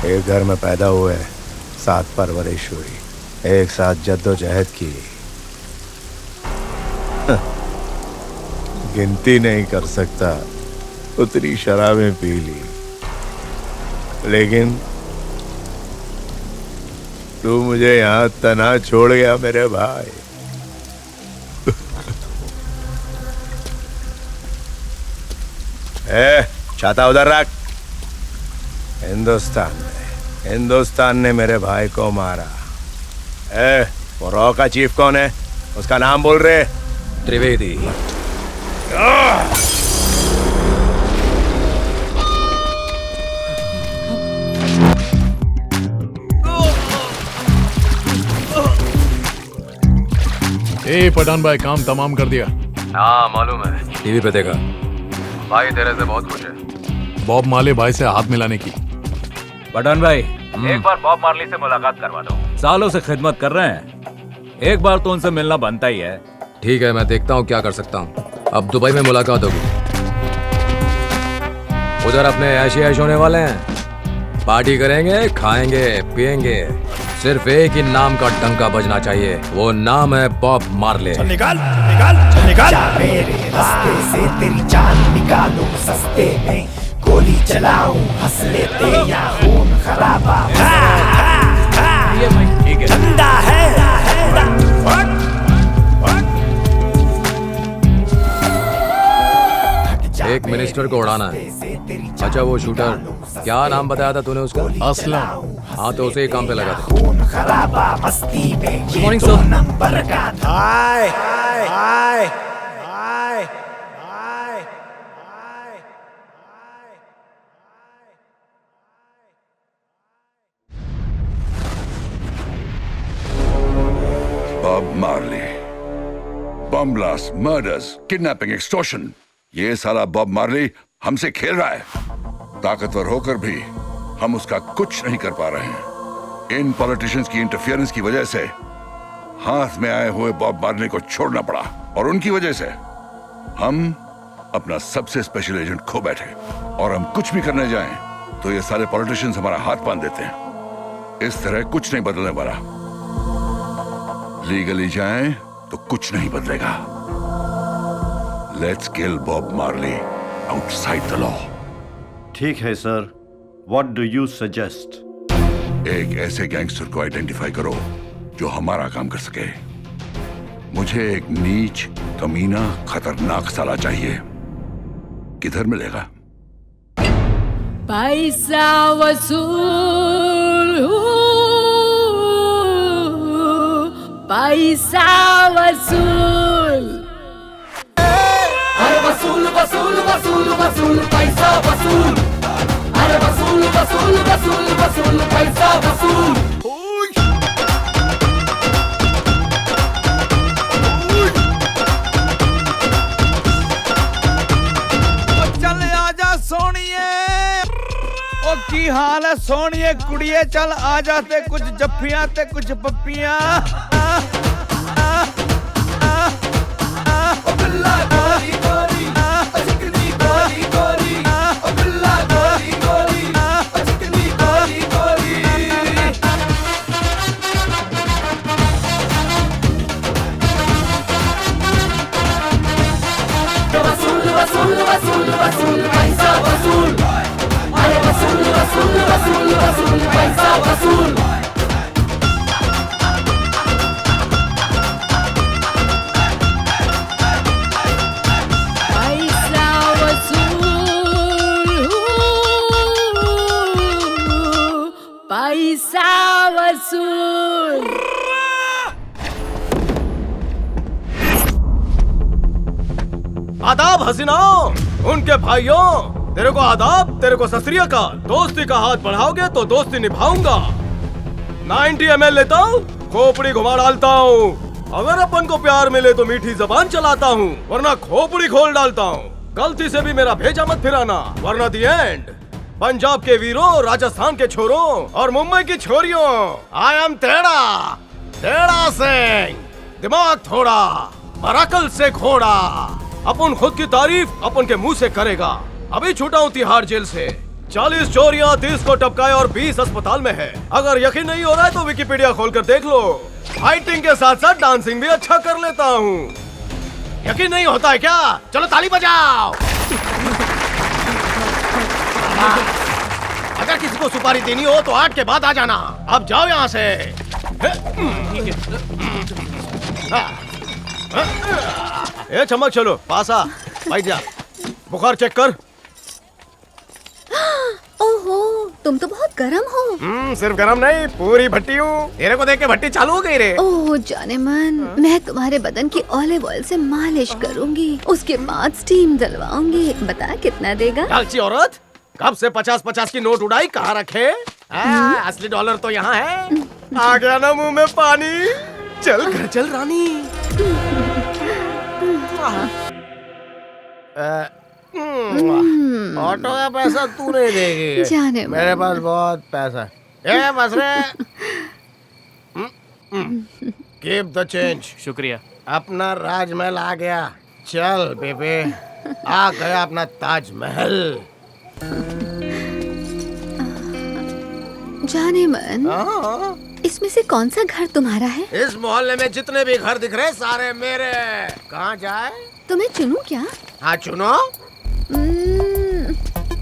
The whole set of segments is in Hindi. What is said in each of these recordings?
एक घर में पैदा हुए, 7 परवरिश हुई, एक साथ जद्दोजहद की, गिनती नहीं कर सकता उतनी शराबें पी ली। लेकिन तू मुझे यहाँ तना छोड़ गया मेरे भाई। छाता उधर रख। हिंदुस्तान ने मेरे भाई को मारा। वो रॉ का चीफ कौन है? उसका नाम बोल रहे? त्रिवेदी। पठान भाई, काम तमाम कर दिया? हाँ मालूम है, टीवी पे देखा। भाई तेरे से बहुत खुश है। बॉब मार्ले भाई से हाथ मिलाने की। पठान भाई, एक बार बॉब मार्ली से मुलाकात करवा दो। सालों से खिदमत कर रहे हैं, एक बार तो उनसे मिलना बनता ही है। ठीक है, मैं देखता हूँ क्या कर सकता हूँ। अब दुबई में मुलाकात होगी। उधर अपने ऐश होने वाले हैं, पार्टी करेंगे, खाएंगे, पिएंगे। सिर्फ एक ही नाम का डंका बजना चाहिए, वो नाम है बॉब मार्ले। चल निकाल, निकाल, चल निकाल। जा मेरे रास्ते से तेरी जान निकालो, सस्ते में गोली चलाऊं, हंस लेते या खून खराबा। ठीक है, ठंडा है। एक मिनिस्टर को उड़ाना है। अच्छा, वो शूटर क्या नाम बताया था तूने उसका? असलम। हाँ, तो उसे ही काम पे लगा दे। खून खराबा मस्ती में। Good morning sir. नंबर का hi hi hi hi hi. Bob Marley, bomb blast, murders, kidnapping, extortion, ये सारा बॉब मार्ली हमसे खेल रहा है। ताकतवर होकर भी हम उसका कुछ नहीं कर पा रहे हैं। इन पॉलिटिशियंस की इंटरफियरेंस की वजह से हाथ में आए हुए बॉब मार्ली को छोड़ना पड़ा, और उनकी वजह से हम अपना सबसे स्पेशल एजेंट खो बैठे। और हम कुछ भी करने जाएं तो ये सारे पॉलिटिशियंस हमारा हाथ बांध देते हैं। इस तरह कुछ नहीं बदलने वाला। लीगली जाएं तो कुछ नहीं बदलेगा। Let's kill Bob Marley outside the law. ठीक है sir, what do you suggest? एक ऐसे गैंगस्टर को आइडेंटिफाई करो जो हमारा काम कर सके। मुझे एक नीच, कमीना, खतरनाक साला चाहिए। किधर मिलेगा? पैसा वसूल, पैसा वसूल। अरे वसूल वसूल वसूल वसूल पैसा वसूल। अरे वसूल वसूल वसूल वसूल पैसा वसूल। चल आजा सोनिए, ओ की हाल है सोनिए कुड़िए, चल आजा ते कुछ जफ्फियां ते कुछ पप्पियां। वसूल वसूल वसूल पैसा वसूल। अरे वसूल वसूल वसूल वसूल पैसा वसूल। पैसा वसूल, पैसा वसूल। आदाब हसीनाओं, उनके भाइयों, तेरे को आदाब, तेरे को सत श्री अकाल। दोस्ती का हाथ बढ़ाओगे तो दोस्ती निभाऊंगा। 90 ml लेता हूँ, खोपड़ी घुमा डालता हूँ। अगर अपन को प्यार मिले तो मीठी जबान चलाता हूँ, वरना खोपड़ी खोल डालता हूँ। गलती से भी मेरा भेजा मत फिराना, वरना दी एंड। पंजाब के वीरों, राजस्थान के छोरों और मुंबई की छोरियों, आई एम टेढ़ा, टेढ़ा सिंह। दिमाग थोड़ा, मराकल से घोड़ा। अपन खुद की तारीफ अपन के मुंह से करेगा। अभी छूटा हूँ तिहाड़ जेल से, 40 चोरियां, 30 को टपकाए और 20 अस्पताल में है। अगर यकीन नहीं हो रहा है तो विकिपीडिया खोलकर देख लो। फाइटिंग के साथ साथ डांसिंग भी अच्छा कर लेता हूँ। यकीन नहीं होता है क्या? चलो ताली बजाओ। अगर किसी को सुपारी देनी हो तो 8 के बाद आ जाना। अब जाओ यहाँ से। ए चमक, चलो पास आ, बैठ जा। बुखार चेक कर। ओहो, तुम तो बहुत गरम हो। सिर्फ गरम नहीं, पूरी भट्टी हूँ। तेरे को देख के भट्टी चालू हो गई रे। ओह जाने मन, मैं तुम्हारे बदन की ऑलिव ऑयल से मालिश करूंगी, उसके बाद स्टीम दिलवाऊंगी। बता कितना देगा? लालची औरत, कब से 50-50 की नोट उड़ाई, कहाँ रखे? असली डॉलर तो यहाँ है। आ गया ना मुंह में पानी। चल घर चल रानी। ऑटो का पैसा तू नहीं देगी। जाने मेरे पास बहुत पैसा है। ए बस रे। Keep the change. शुक्रिया। अपना राजमहल आ गया। चल बेबे, आ गया अपना ताजमहल। जाने मन, इसमें से कौन सा घर तुम्हारा है? इस मोहल्ले में जितने भी घर दिख रहे सारे मेरे। कहाँ जाए? तुम्हें चुनूं क्या? हाँ चुनो।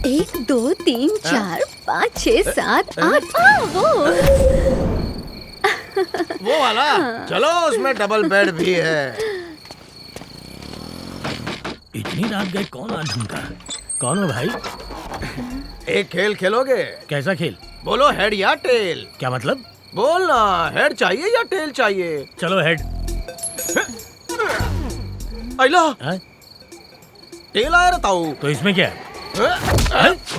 1 2 3 4 5 6 7 8। वो वाला? चलो उसमें डबल बेड भी है। इतनी रात गए कौन आ ढूंढा? कौन हो भाई? एक खेल खेलोगे? कैसा खेल? बोलो हेड या टेल। क्या मतलब? बोल ना, हेड चाहिए या टेल चाहिए? चलो हेड। आइला हाँ? टेल आया रहता हूँ। तो इसमें क्या है?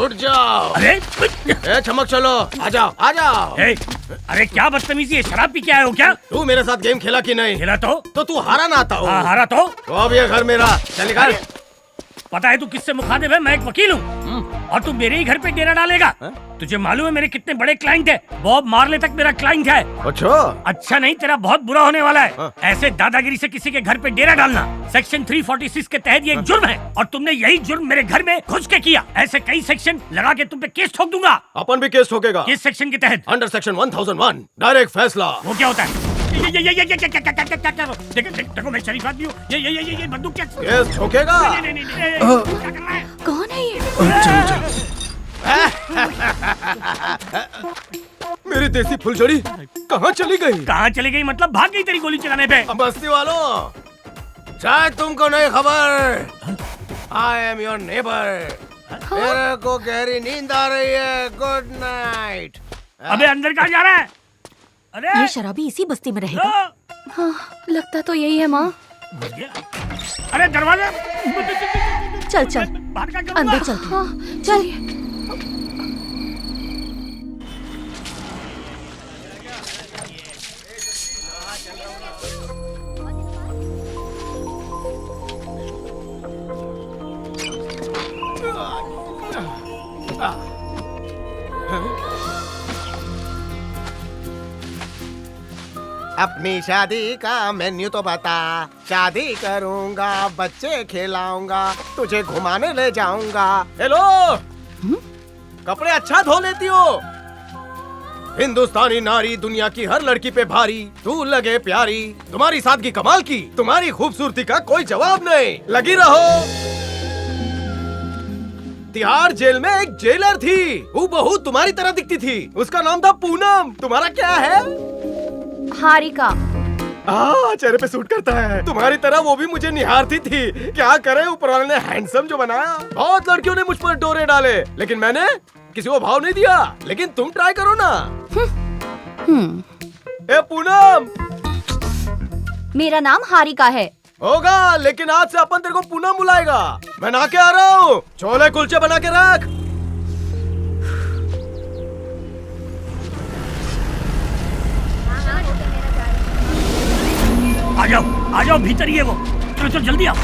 उठ जाओ। अरे ए चमक, चलो आ जाओ आ जाओ। अरे क्या बदतमीजी है, शराब पी के आए हो क्या? तू मेरे साथ गेम खेला कि नहीं? खेला तो तू हारा ना आता हो। हाँ हारा तो अब ये घर मेरा। चल निकाल। पता है तू किससे मुखातिब है? मैं एक वकील हूँ और तू मेरे ही घर पे डेरा डालेगा। तुझे मालूम है मेरे कितने बड़े क्लाइंट है? बॉब मार्ले तक मेरा क्लाइंट है। अच्छा नहीं, तेरा बहुत बुरा होने वाला है। ऐसे दादागिरी से किसी के घर पे डेरा डालना सेक्शन 346 के तहत ये एक जुर्म है और तुमने यही जुर्म मेरे घर में घुस के किया। ऐसे कई सेक्शन लगा के तुम पे केस ठोक दूंगा। अपन भी केस ठोकेगा। किस सेक्शन के तहत? अंडर सेक्शन 1001 डायरेक्ट फैसला। वो क्या होता है? देखो मैं शरीफ आदमी हूँ। ये बंदूक क्या? केस ठोकेगा। कौन है ये? मेरी देसी फुलझड़ी कहाँ चली गई? कहाँ चली गई मतलब? भाग गई तेरी गोली चलाने पे। बस्ती वालों, शायद तुमको नहीं खबर, आई एम योर नेबर। मेरे को गहरी नींद आ रही है। Good night. अबे अंदर कहाँ जा रहा है? अरे ये शराबी इसी बस्ती में रहेगा। हाँ, लगता तो यही है माँ। अरे दरवाजा चल चल बाहर का अंदर चल। हाँ चल। अपनी शादी का मेन्यू तो बता। शादी करूंगा, बच्चे खिलाऊंगा, तुझे घुमाने ले जाऊंगा। हेलो, कपड़े अच्छा धो लेती हो। हिंदुस्तानी नारी दुनिया की हर लड़की पे भारी, तू लगे प्यारी। तुम्हारी सादगी कमाल की, तुम्हारी खूबसूरती का कोई जवाब नहीं। लगी रहो। तिहाड़ जेल में एक जेलर थी, वो बहुत तुम्हारी तरह दिखती थी। उसका नाम था पूनम। तुम्हारा क्या है? हारिका। चेहरे पे सूट करता है। तुम्हारी तरह वो भी मुझे निहारती थी। क्या करे, ऊपर वाले ने हैंडसम जो बनाया। बहुत लड़कियों ने मुझ पर डोरे डाले, लेकिन मैंने किसी को भाव नहीं दिया। लेकिन तुम ट्राई करो ना। ए पूनम, मेरा नाम हारिका है। होगा, लेकिन आज से अपन तेरे को पूनम बुलाएगा। मैं ना के आ रहा हूँ। छोले कुलचे बना के रख। आ जाओ भीतर ही है वो। चलो चलो जल्दी आओ।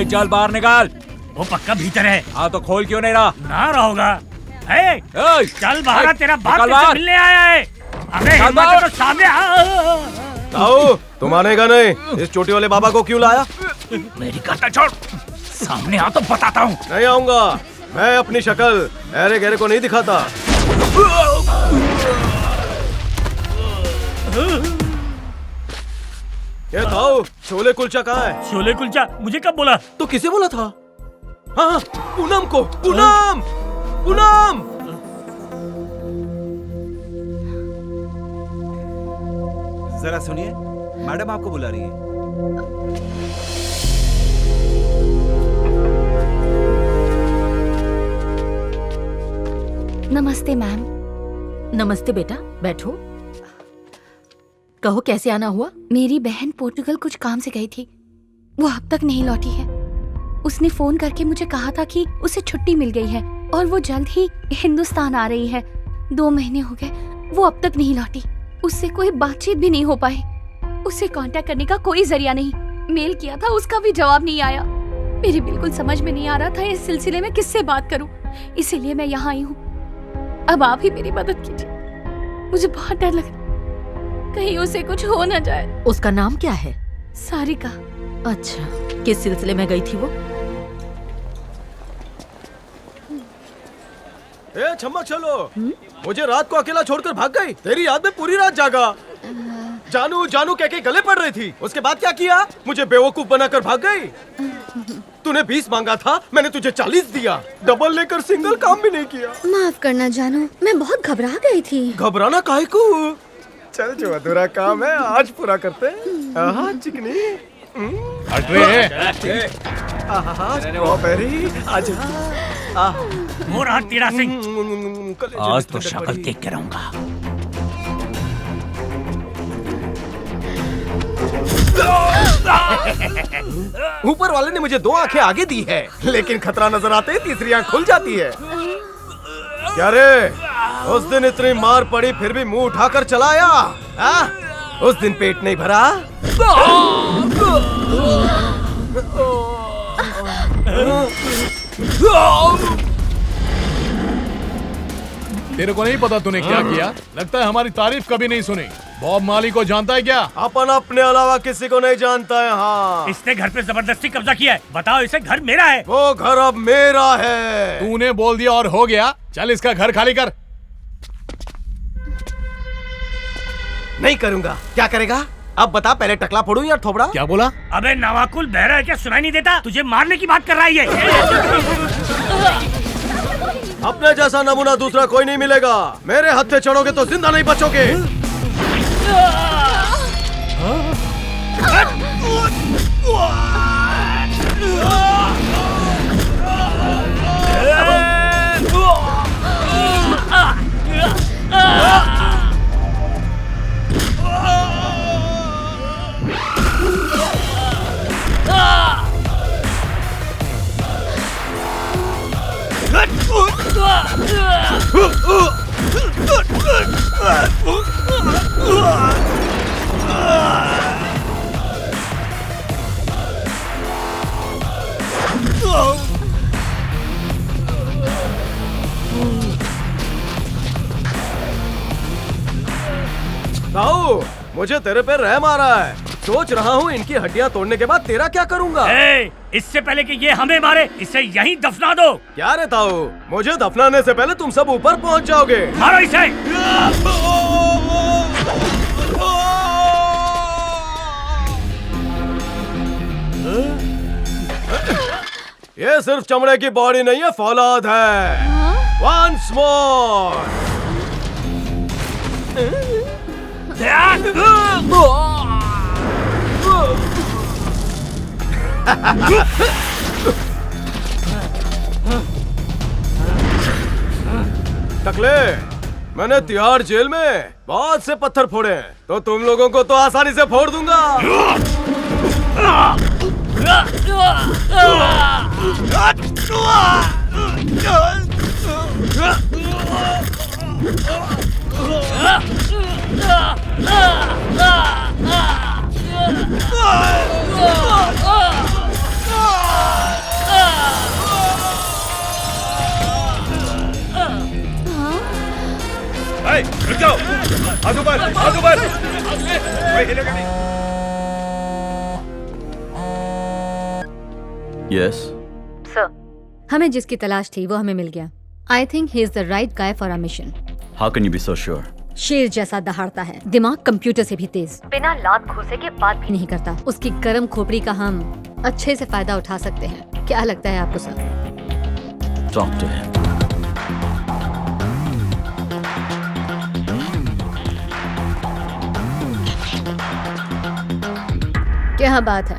चल बाहर निकाल। वो पक्का भीतर है। हाँ तो खोल क्यों नहीं रहा? ना रहोगा। चल बाहर, तेरा बाप तुझसे मिलने आया है। अबे हिम्मत है तो सामने आओ। तुम आनेगा नहीं। इस चोटी वाले बाबा को क्यों लाया? मेरी गर्दन छोड़, सामने आ तो बताता हूँ। नहीं आऊंगा, मैं अपनी शक्ल अरे गहरे को नहीं दिखाता। ये ताऊ, छोले कुलचा कहाँ है? छोले कुलचा मुझे कब बोला? तो किसे बोला था? हाँ, पूनम को। पूनम, पूनम। जरा सुनिए, मैडम आपको बुला रही है। नमस्ते मैम। नमस्ते बेटा, बैठो। कहो कैसे आना हुआ? मेरी बहन पोर्टुगल कुछ काम से गई थी, वो अब तक नहीं लौटी है। उसने फोन करके मुझे कहा था कि उसे छुट्टी मिल गई है और वो जल्द ही हिंदुस्तान आ रही है। 2 महीने हो गए, वो अब तक नहीं लौटी। उससे कोई बातचीत भी नहीं हो पाई। उसे कांटेक्ट करने का कोई जरिया नहीं। मेल किया था, उसका भी जवाब नहीं आया। मेरी बिल्कुल समझ में नहीं आ रहा था इस सिलसिले में किससे बात करूं, इसीलिए मैं यहाँ आई हूँ। अब आप ही मेरी मदद कीजिए, मुझे बहुत डर लग रहा, कहीं उसे कुछ हो न जाए। उसका नाम क्या है? सारिका। अच्छा, किस सिलसिले में गई थी वो? ए छम्मा चलो, मुझे रात को अकेला छोड़कर भाग गई। तेरी याद में पूरी रात जागा। जानू जानू कह के गले पड़ रही थी। उसके बाद क्या किया? मुझे बेवकूफ बनाकर भाग गई। तूने 20 मांगा था, मैंने तुझे 40 दिया। डबल लेकर सिंगल काम भी नहीं किया। माफ करना जानू, मैं बहुत घबरा गई थी। घबराना काहे को? चल जो अधूरा काम है आज पूरा करते हैं। हाँ चिकनी। स्ट्रॉबेरी आजा। वो रहा तेरा सिंह। आज तो शक्ल देख के रहूंगा। ऊपर वाले ने मुझे 2 आंखें आगे दी है, लेकिन खतरा नजर आते ही तीसरी आंख खुल जाती है। क्या रे, उस दिन इतनी मार पड़ी फिर भी मुंह उठाकर चला आया? उस दिन पेट नहीं भरा? तेरे को नहीं पता तूने क्या किया? लगता है हमारी तारीफ कभी नहीं सुनी। बॉब मार्ली को जानता है क्या? अपन अपने अलावा किसी को नहीं जानता है। हाँ, इसने घर पे जबरदस्ती कब्जा किया है। बताओ, इसे घर मेरा है। वो घर अब मेरा है। तूने बोल दिया और हो गया। चल इसका घर खाली कर। नहीं करूंगा। क्या करेगा? अब बता, पहले टकला फोड़ूं या थोबड़ा? क्या बोला? अबे नवाकुल, बहरा है क्या? सुनाई नहीं देता? तुझे मारने की बात कर रहा है ये। अपने जैसा नमूना दूसरा कोई नहीं मिलेगा। मेरे हत्थे चढ़ोगे तो जिंदा नहीं बचोगे। ताऊ, मुझे तेरे पे रहम आ रहा है। सोच रहा हूँ इनकी हड्डियाँ तोड़ने के बाद तेरा क्या करूँगा। इससे पहले कि ये हमें मारे, इसे यहीं दफना दो। क्या रे ताऊ, मुझे दफनाने से पहले तुम सब ऊपर पहुँच जाओगे। मारो इसे। ये सिर्फ चमड़े की बॉडी नहीं है, फौलाद है। Once more. टकले, मैंने तिहाड़ जेल में बहुत से पत्थर फोड़े हैं, तो तुम लोगों को तो आसानी से फोड़ दूंगा। रुक जाओ, हाथ ऊपर, हाथ ऊपर। कोई हिलेगा नहीं। यस सर, हमें जिसकी तलाश थी वो हमें मिल गया। I think he is the right guy for our mission. How can you be so sure? शेर जैसा दहाड़ता है, दिमाग कंप्यूटर से भी तेज, बिना लात घुसे के बात भी नहीं करता। उसकी गर्म खोपड़ी का हम अच्छे से फायदा उठा सकते हैं। क्या लगता है आपको सर? Talk to him. क्या बात है,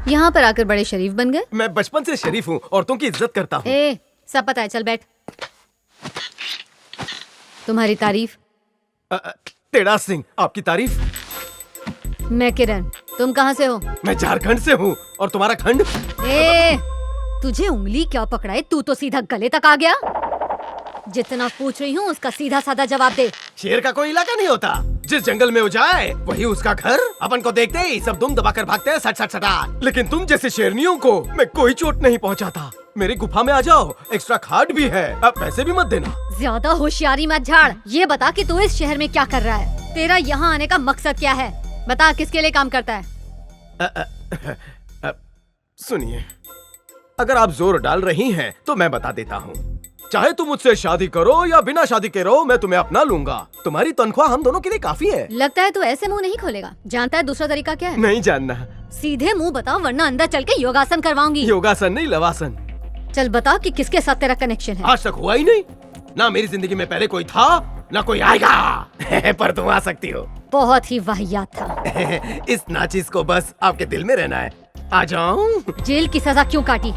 यहाँ पर आकर बड़े शरीफ बन गए। मैं बचपन से शरीफ हूँ, औरतों की इज्जत करता हूँ। ए, सब पता है, चल बैठ। तुम्हारी तारीफ? तेड़ा सिंह, आपकी तारीफ? मैं किरण, तुम कहाँ से हो? मैं झारखंड से हूँ। और तुम्हारा खंड? ए, तुझे उंगली क्या पकड़ाए, तू तो सीधा गले तक आ गया। जितना पूछ रही हूँ उसका सीधा साधा जवाब दे। शेर का कोई इलाका नहीं होता, जिस जंगल में वो जाए वही उसका घर। अपन को देखते ही सब दुम दबाकर भागते हैं, सट सट सटा। लेकिन तुम जैसे शेरनियों को मैं कोई चोट नहीं पहुंचाता। मेरी गुफा में आ जाओ, एक्स्ट्रा खाट भी है, अब पैसे भी मत देना। ज्यादा होशियारी मत झाड़। ये बता कि तू इस शहर में क्या कर रहा है? तेरा यहाँ आने का मकसद क्या है? बता, किसके लिए काम करता है? सुनिए, अगर आप जोर डाल रही हैं तो मैं बता देता हूँ। चाहे तुम मुझसे शादी करो या बिना शादी के रहो, मैं तुम्हें अपना लूंगा। तुम्हारी तनख्वाह हम दोनों के लिए काफी है। लगता है तू ऐसे मुंह नहीं खोलेगा। जानता है दूसरा तरीका क्या है? नहीं जानना। सीधे मुंह बताओ, वरना अंदर चल के योगासन करवाऊंगी। योगासन नहीं, लवासन। चल बता कि किसके साथ तेरा कनेक्शन है। आज तक हुआ ही नहीं। ना मेरी जिंदगी में पहले कोई था, ना कोई आएगा। पर तुम आ सकती हो। बहुत ही वाहियात था। इस नाचिस को बस आपके दिल में रहना है। आ जाऊं? जेल की सजा क्यों काटी?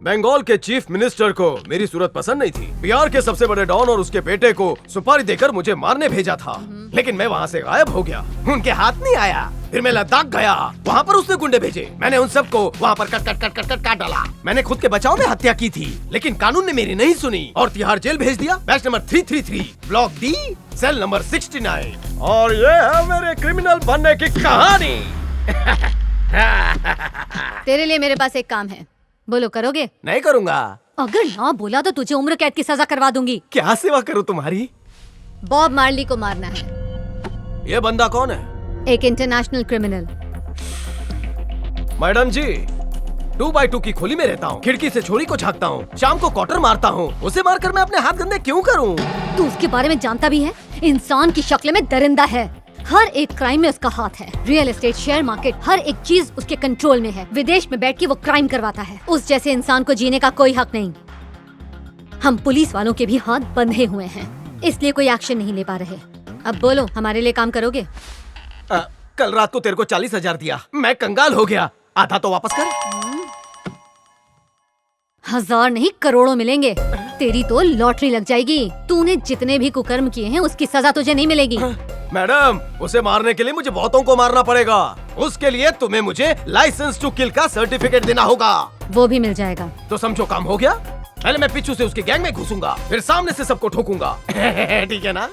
बंगाल के चीफ मिनिस्टर को मेरी सूरत पसंद नहीं थी। बिहार के सबसे बड़े डॉन और उसके बेटे को सुपारी देकर मुझे मारने भेजा था, लेकिन मैं वहाँ से गायब हो गया। उनके हाथ नहीं आया। फिर मैं लद्दाख गया, वहाँ पर उसने गुंडे भेजे। मैंने उन सबको वहाँ पर कट काट डाला। मैंने खुद के बचाव में हत्या की थी, लेकिन कानून ने मेरी नहीं सुनी और तिहाड़ जेल भेज दिया। Batch number 333, block D, cell number 69। और ये है मेरे क्रिमिनल बनने की कहानी। तेरे लिए मेरे पास एक काम है, बोलो करोगे? नहीं करूँगा। अगर ना बोला तो तुझे उम्र कैद की सजा करवा दूंगी। क्या सेवा करूँ तुम्हारी? बॉब मार्ली को मारना है। ये बंदा कौन है? एक इंटरनेशनल क्रिमिनल। मैडम जी, 2x2 की खोली में रहता हूँ, खिड़की से छोरी को झांकता हूँ, शाम को क्वार्टर मारता हूँ। उसे मारकर मैं अपने हाथ गंदे क्यों करूँ? तू उसके बारे में जानता भी है? इंसान की शक्ल में दरिंदा है। हर एक क्राइम में उसका हाथ है। रियल एस्टेट, शेयर मार्केट, हर एक चीज उसके कंट्रोल में है। विदेश में बैठ के वो क्राइम करवाता है। उस जैसे इंसान को जीने का कोई हक नहीं। हम पुलिस वालों के भी हाथ बंधे हुए हैं, इसलिए कोई एक्शन नहीं ले पा रहे। अब बोलो, हमारे लिए काम करोगे? कल रात को तेरे को 40,000 दिया, मैं कंगाल हो गया। आधा तो वापस कर। 1000 नहीं, करोड़ों मिलेंगे। तेरी तो लॉटरी लग जाएगी। तूने जितने भी कुकर्म किए हैं उसकी सजा तुझे नहीं मिलेगी। मैडम, उसे मारने के लिए मुझे बहुतों को मारना पड़ेगा। उसके लिए तुम्हें मुझे लाइसेंस टू किल का सर्टिफिकेट देना होगा। वो भी मिल जाएगा। तो समझो काम हो गया। पहले मैं पीछू से उसके गैंग में घुसूंगा, फिर सामने से सबको ठोकूंगा। ठीक है ना?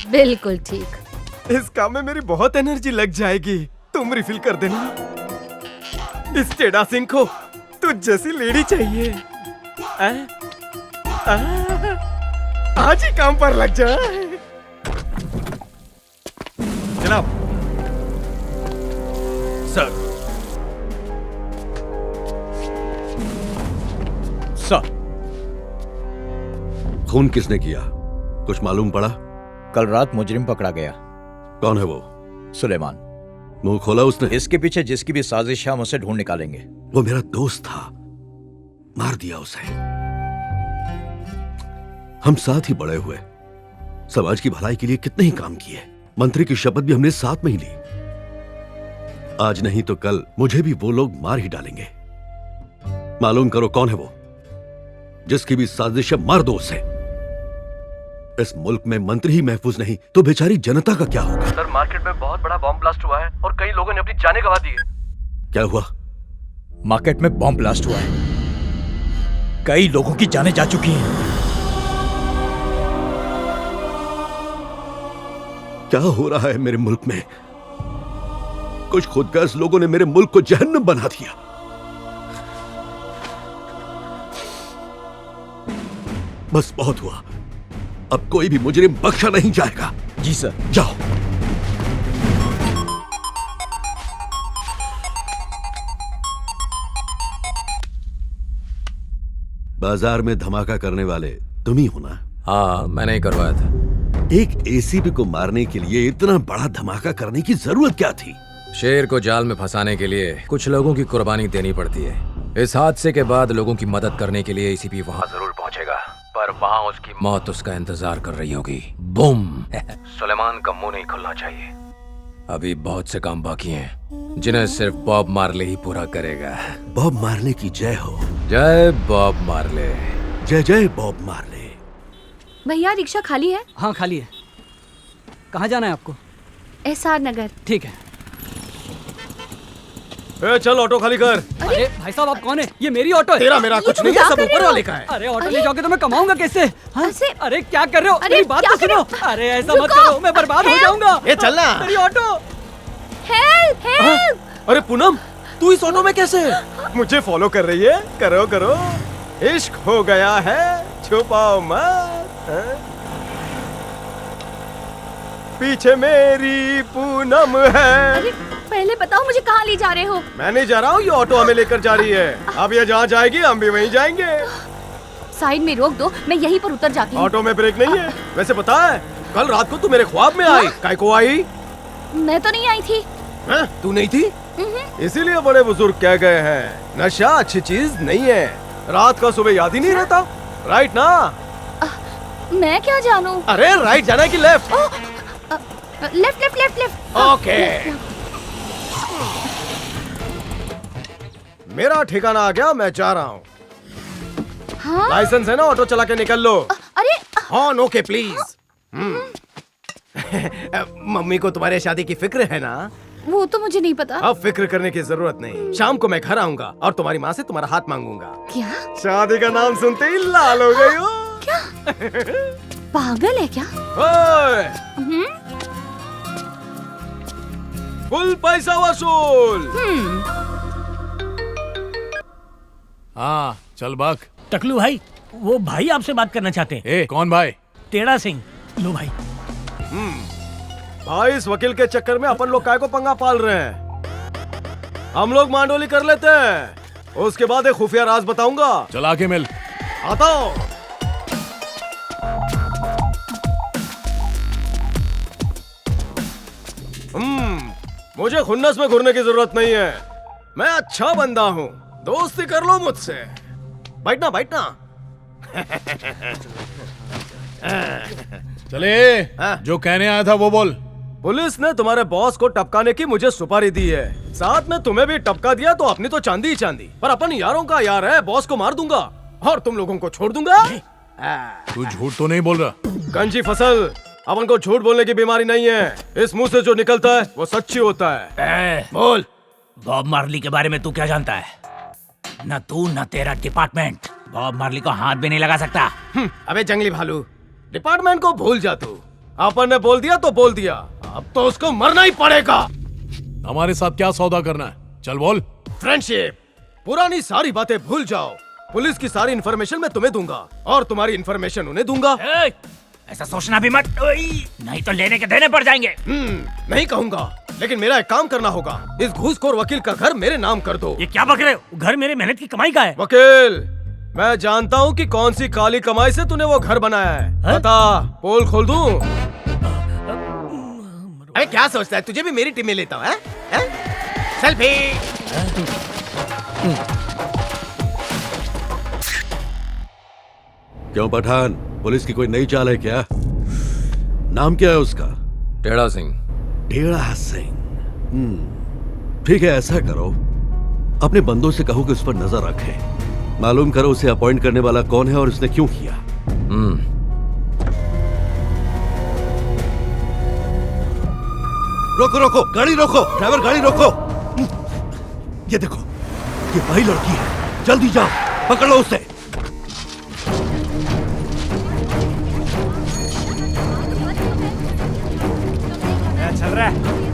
बिल्कुल ठीक। इस काम में मेरी बहुत एनर्जी लग जाएगी। तुम रिफिल कर देना। इस टेढ़ा सिंह को तुझ जैसी लेडी चाहिए। आज ही काम पर लग जा। जनाब। सर। सर। खून किसने किया, कुछ मालूम पड़ा? कल रात मुजरिम पकड़ा गया। कौन है वो? सुलेमान। मुंह खोला उसने? इसके पीछे जिसकी भी साजिश है हम उसे ढूंढ निकालेंगे। वो मेरा दोस्त था, मार दिया उसे। हम साथ ही बड़े हुए, समाज की भलाई के लिए कितने ही काम किए। मंत्री की शपथ भी हमने साथ में ही ली। आज नहीं तो कल मुझे भी वो लोग मार ही डालेंगे। मालूम करो कौन है वो, जिसकी भी साजिश है मार दो उसे। इस मुल्क में मंत्री ही महफूज नहीं तो बेचारी जनता का क्या होगा? सर, मार्केट में बहुत बड़ा बॉम्ब ब्लास्ट हुआ है और कई लोगों ने अपनी जानें गंवा दी है। क्या हुआ? मार्केट में बॉम्ब ब्लास्ट हुआ है, कई लोगों की जानें जा चुकी हैं। क्या हो रहा है मेरे मुल्क में? कुछ खुदगर्ज लोगों ने मेरे मुल्क को जहन्नम बना दिया। बस बहुत हुआ, अब कोई भी मुजरिम बख्शा नहीं जाएगा। जी सर। जाओ। बाजार में धमाका करने वाले तुम ही हो ना? हाँ, मैंने ही करवाया था। एक एसीपी को मारने के लिए इतना बड़ा धमाका करने की जरूरत क्या थी? शेर को जाल में फंसाने के लिए कुछ लोगों की कुर्बानी देनी पड़ती है। इस हादसे के बाद लोगों की मदद करने के लिए एसीपी वहाँ जरूर पहुँचेगा, पर वहाँ उसकी मौत उसका इंतजार कर रही होगी। बूम! सुलेमान का मुंह नहीं खुलना चाहिए। अभी बहुत से काम बाकी हैं, जिन्हें सिर्फ बॉब मार्ले ही पूरा करेगा। बॉब मार्ले की जय हो। जय बॉब मार्ले। जय जय बॉब मार्ले। भैया रिक्शा खाली है? हाँ खाली है। कहाँ जाना है आपको? एसआर नगर। ठीक है। चल ऑटो खाली कर। अरे भाई साहब आप कौन है? ये मेरी ऑटो है। तेरा मेरा कुछ नहीं है, सब ऊपर वाले का है। अरे ऑटो ले जाओगे तो मैं कमाऊंगा कैसे? हाँ? अरे क्या कर रहे हो? मेरी बात तो सुनो। अरे ऐसा मत करो, मैं बर्बाद हो जाऊंगा। ये चलना। मेरी ऑटो। Help help. अरे पूनम, तू इस ऑटो में कैसे? मुझे फॉलो कर रही है? करो करो, इश्क हो गया है, छुपाओ मत। पीछे मेरी पूनम है। पहले बताओ मुझे कहाँ ले जा रहे हो? मैं नहीं जा रहा हूँ, ये ऑटो हमें लेकर जा रही है। अब ये जहाँ जाएगी हम भी वहीं जाएंगे। साइड में रोक दो, मैं यहीं पर उतर जाती हूँ। ऑटो में ब्रेक नहीं है। वैसे पता है, कल रात को तू मेरे ख्वाब में आई। काय को आई? मैं तो नहीं आई थी। तू नहीं थी? इसीलिए बड़े बुजुर्ग कह गए हैं, नशा अच्छी चीज नहीं है। रात का सुबह याद ही नहीं रहता, राइट ना? मैं क्या जानूं? अरे राइट जाना है कि left? Left left left left. Okay. मेरा ठिकाना आ गया, मैं जा रहा हूँ। हाँ? लाइसेंस है ना, ऑटो चला के निकल लो। अरे हॉर्न ओके प्लीज। मम्मी को तुम्हारे शादी की फिक्र है ना? वो तो मुझे नहीं पता। अब फिक्र करने की जरूरत नहीं। शाम को मैं घर आऊंगा और तुम्हारी माँ से तुम्हारा हाथ मांगूंगा। क्या? शादी का नाम सुनते ही लाल हो गई हो। क्या? पागल है क्या? फुल पैसा वसूल। हाँ चल बाग। टकलू भाई, वो भाई आपसे बात करना चाहते हैं। ए, कौन भाई? टेढ़ा सिंह। लो भाई। भाई इस वकील के चक्कर में अपन लोग काय को पंगा पाल रहे हैं। हम लोग मांडोली कर लेते हैं, उसके बाद एक खुफिया राज बताऊंगा। चला के मिल। आता हूं। मुझे खुन्नस में घुरने की जरूरत नहीं है। मैं अच्छा बंदा हूँ, दोस्ती कर लो मुझसे। बैठना बैठना। चले, जो कहने आया था वो बोल। पुलिस ने तुम्हारे बॉस को टपकाने की मुझे सुपारी दी है, साथ में तुम्हें भी टपका दिया तो अपनी तो चांदी ही चांदी, पर अपन यारों का यार है। बॉस को मार दूंगा और तुम लोगों को छोड़ दूंगा। तू झूठ तो नहीं बोल रहा? गंजी फसल, अपन को झूठ बोलने की बीमारी नहीं है। इस मुंह से जो निकलता है वो सच्ची होता है। बोल, बॉब मार्ली के बारे में तू क्या जानता है? न तू न तेरा डिपार्टमेंट बॉब मार्ली को हाथ भी नहीं लगा सकता। अबे जंगली भालू, डिपार्टमेंट को भूल जा तू। अपन ने बोल दिया तो बोल दिया, अब तो उसको मरना ही पड़ेगा। हमारे साथ क्या सौदा करना है? चल बोल। फ्रेंडशिप। पुरानी सारी बातें भूल जाओ। पुलिस की सारी इन्फॉर्मेशन मैं तुम्हें दूंगा और तुम्हारी इन्फॉर्मेशन उन्हें दूंगा। ऐसा सोचना भी मत, नहीं तो लेने के देने पड़ जाएंगे। नहीं कहूंगा, लेकिन मेरा एक काम करना होगा। इस घूसखोर वकील का घर मेरे नाम कर दो। ये क्या बक रहे हो? घर मेरे मेहनत की कमाई का है। वकील, मैं जानता हूँ कि कौन सी काली कमाई से तूने वो घर बनाया है। बता, पोल खोल दूं? अरे क्या सोचता है, तुझे भी मेरी टीम में लेता हूँ? सेल्फी। क्यों पठान, पुलिस की कोई नई चाल है क्या? नाम क्या है उसका? टेढ़ा सिंह। टेढ़ा सिंह। ठीक है, ऐसा करो, अपने बंदों से कहो कि उस पर नजर रखे। मालूम करो उसे अपॉइंट करने वाला कौन है और उसने क्यों किया। रोको रोको, गाड़ी रोको, ड्राइवर गाड़ी रोको। ये देखो, ये वही लड़की है, जल्दी जाओ, पकड़ लो उसे। चल रहा है।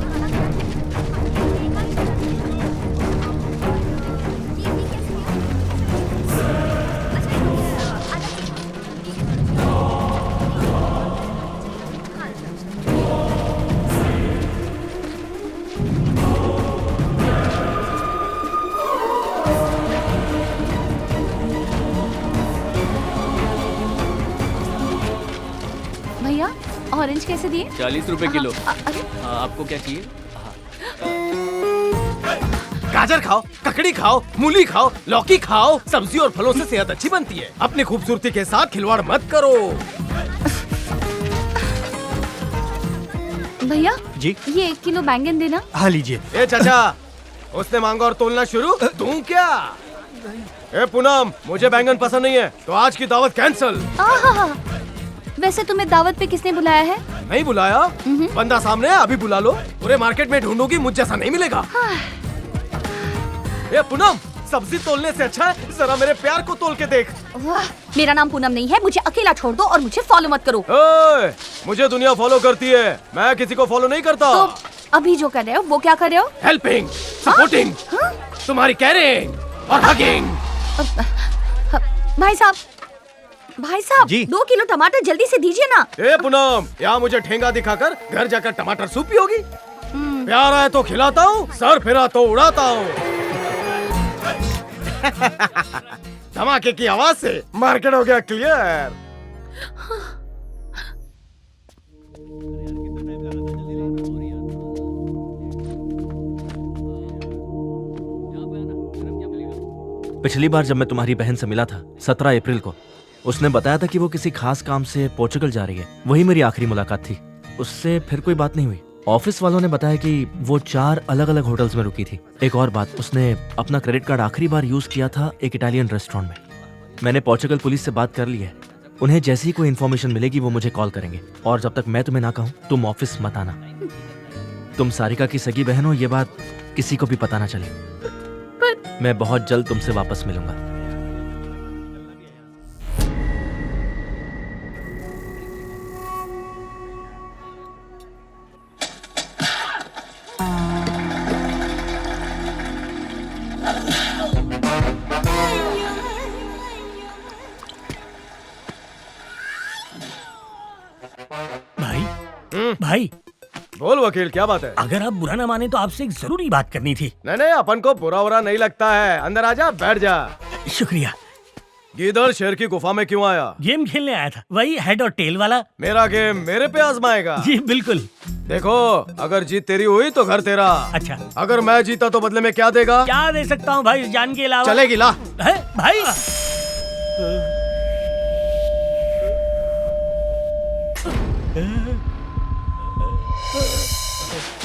कैसे दिए? 40 रुपए किलो। आपको क्या चाहिए? गाजर खाओ, ककड़ी खाओ, मूली खाओ, लौकी खाओ। सब्जी और फलों से सेहत अच्छी बनती है। अपनी खूबसूरती के साथ खिलवाड़ मत करो। भैया जी ये 1 किलो बैंगन देना। हाँ लीजिए। ए चाचा, उसने मांगा और तोलना शुरू, तू क्या? ए पूनम, मुझे बैंगन पसंद नहीं है, तो आज की दावत कैंसिल। वैसे तुम्हें दावत पे किसने बुलाया है? नहीं बुलाया, बंदा सामने है, अभी बुला लो। पूरे मार्केट में ढूंढोगी, मुझ जैसा नहीं मिलेगा। ए पूनम, सब्जी तोलने से अच्छा है जरा मेरे प्यार को तोल के देख। मेरा नाम पूनम नहीं है, मुझे अकेला छोड़ दो और मुझे फॉलो मत करो। मुझे दुनिया फॉलो करती है, मैं किसी को फॉलो नहीं करता। तो अभी जो कर रहे हो वो क्या कर रहे हो? हेल्पिंग, सपोर्टिंग, तुम्हारी केयरिंग और हगिंग। भाई साहब जी? 2 किलो टमाटर जल्दी से दीजिए ना। ए पूनम, यहाँ मुझे ठेंगा दिखाकर घर जाकर टमाटर सूप पियोगी? प्यार है तो खिलाता हूँ, सर फिरा तो उड़ाता हूँ। धमाके की आवाज से मार्केट हो गया क्लियर। पिछली बार जब मैं तुम्हारी बहन से मिला था 17 अप्रैल को, उसने बताया था कि वो किसी खास काम से पोर्चुगल जा रही है। वही मेरी आखिरी मुलाकात थी। उससे फिर कोई बात नहीं हुई। ऑफिस वालों ने बताया कि वो 4 अलग अलग होटल्स में रुकी थी। एक और बात, उसने अपना क्रेडिट कार्ड आखिरी बार यूज किया था एक इटालियन रेस्टोरेंट में। मैंने पोर्चुगल पुलिस से बात कर ली है। उन्हें जैसी ही कोई इन्फॉर्मेशन मिलेगी वो मुझे कॉल करेंगे। और जब तक मैं तुम्हें ना कहूँ तुम ऑफिस मत आना। तुम सारिका की सगी बहन हो, ये बात किसी को भी पता ना चले। मैं बहुत जल्द तुमसे वापस मिलूंगा। भाई बोल वकील, क्या बात है? अगर आप बुरा ना माने तो आपसे एक जरूरी बात करनी थी। नहीं, अपन को बुरा नहीं लगता है। अंदर आजा, बैठ जा। शुक्रिया। गिदड़ शेर की गुफा में क्यों आया? गेम खेलने आया था, वही हेड और टेल वाला। मेरा गेम मेरे पे आजमाएगा? जी बिल्कुल। देखो, अगर जीत तेरी हुई तो घर तेरा। अच्छा। अगर मैं जीता तो बदले में क्या देगा? क्या दे सकता हूँ भाई, जान के अलावा? चलेगी, ला। है भाई?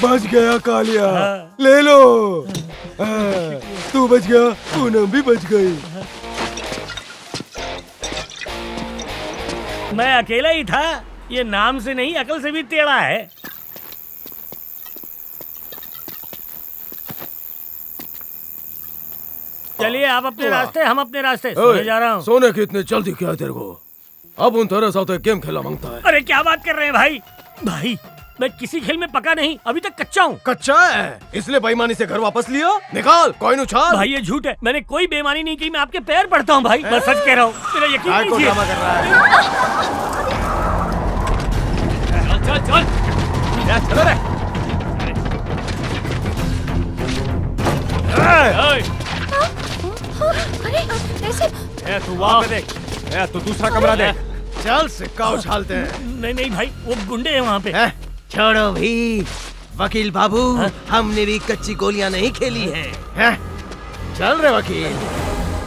बच गया कालिया, ले लो। तू बच गया, पूनम भी बच गई। मैं अकेला ही था, ये नाम से नहीं अकल से भी टेढ़ा है। चलिए आप अपने रास्ते, हम अपने रास्ते। सोने जा रहा हूँ। सोने की इतनी जल्दी क्या है तेरे को? अब उन तेरे साथ एक गेम खेला मांगता है। अरे क्या बात कर रहे हैं भाई? भाई मैं किसी खेल में पका नहीं, अभी तक कच्चा हूँ। कच्चा है इसलिए बेईमानी से घर वापस लिया? निकाल कॉइन उछाल। भाई ये झूठ है, मैंने कोई बेईमानी नहीं की। मैं आपके पैर पड़ता हूँ भाई, मैं सच कह रहा हूँ, मेरा यकीन कीजिए। ड्रामा कर रहा है। चल चल चलो रे। अरे ऐसे तू वहाँ पे देख, तू दूसरा कमरा देख। चल सिक्का उछालते हैं। नहीं भाई, वो गुंडे हैं वहाँ पे। छोड़ो भी वकील बाबू, हमने भी कच्ची गोलियां नहीं खेली हैं। चल रे वकील,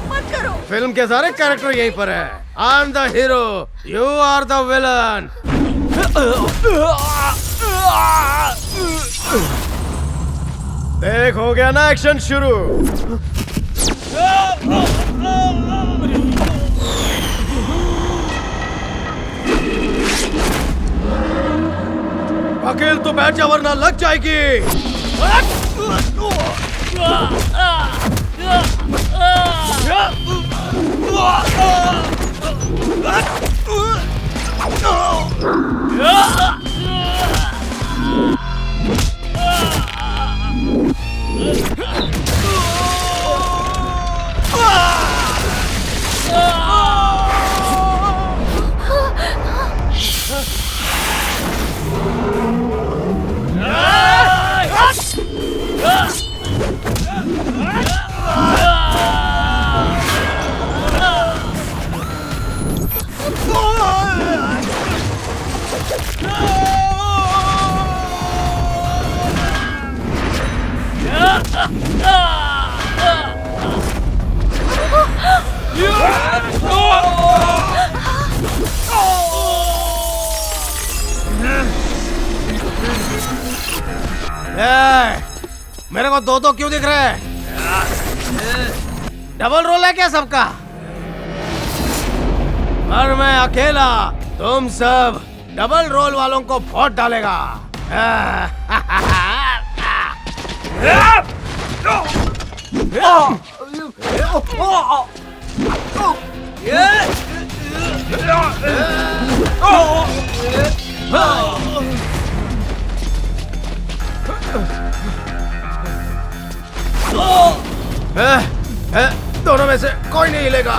मत करो। फिल्म के सारे कैरेक्टर यहीं पर है। I am the hero, you are the villain. देख, हो गया ना एक्शन शुरू। वकील तो बैठ जा वरना लग जाएगी। मेरे को दो दो क्यों दिख रहे हैं? डबल रोल है क्या सबका? और मैं अकेला तुम सब डबल रोल वालों को वोट डालेगा। दोनों में से कोई नहीं हिलेगा।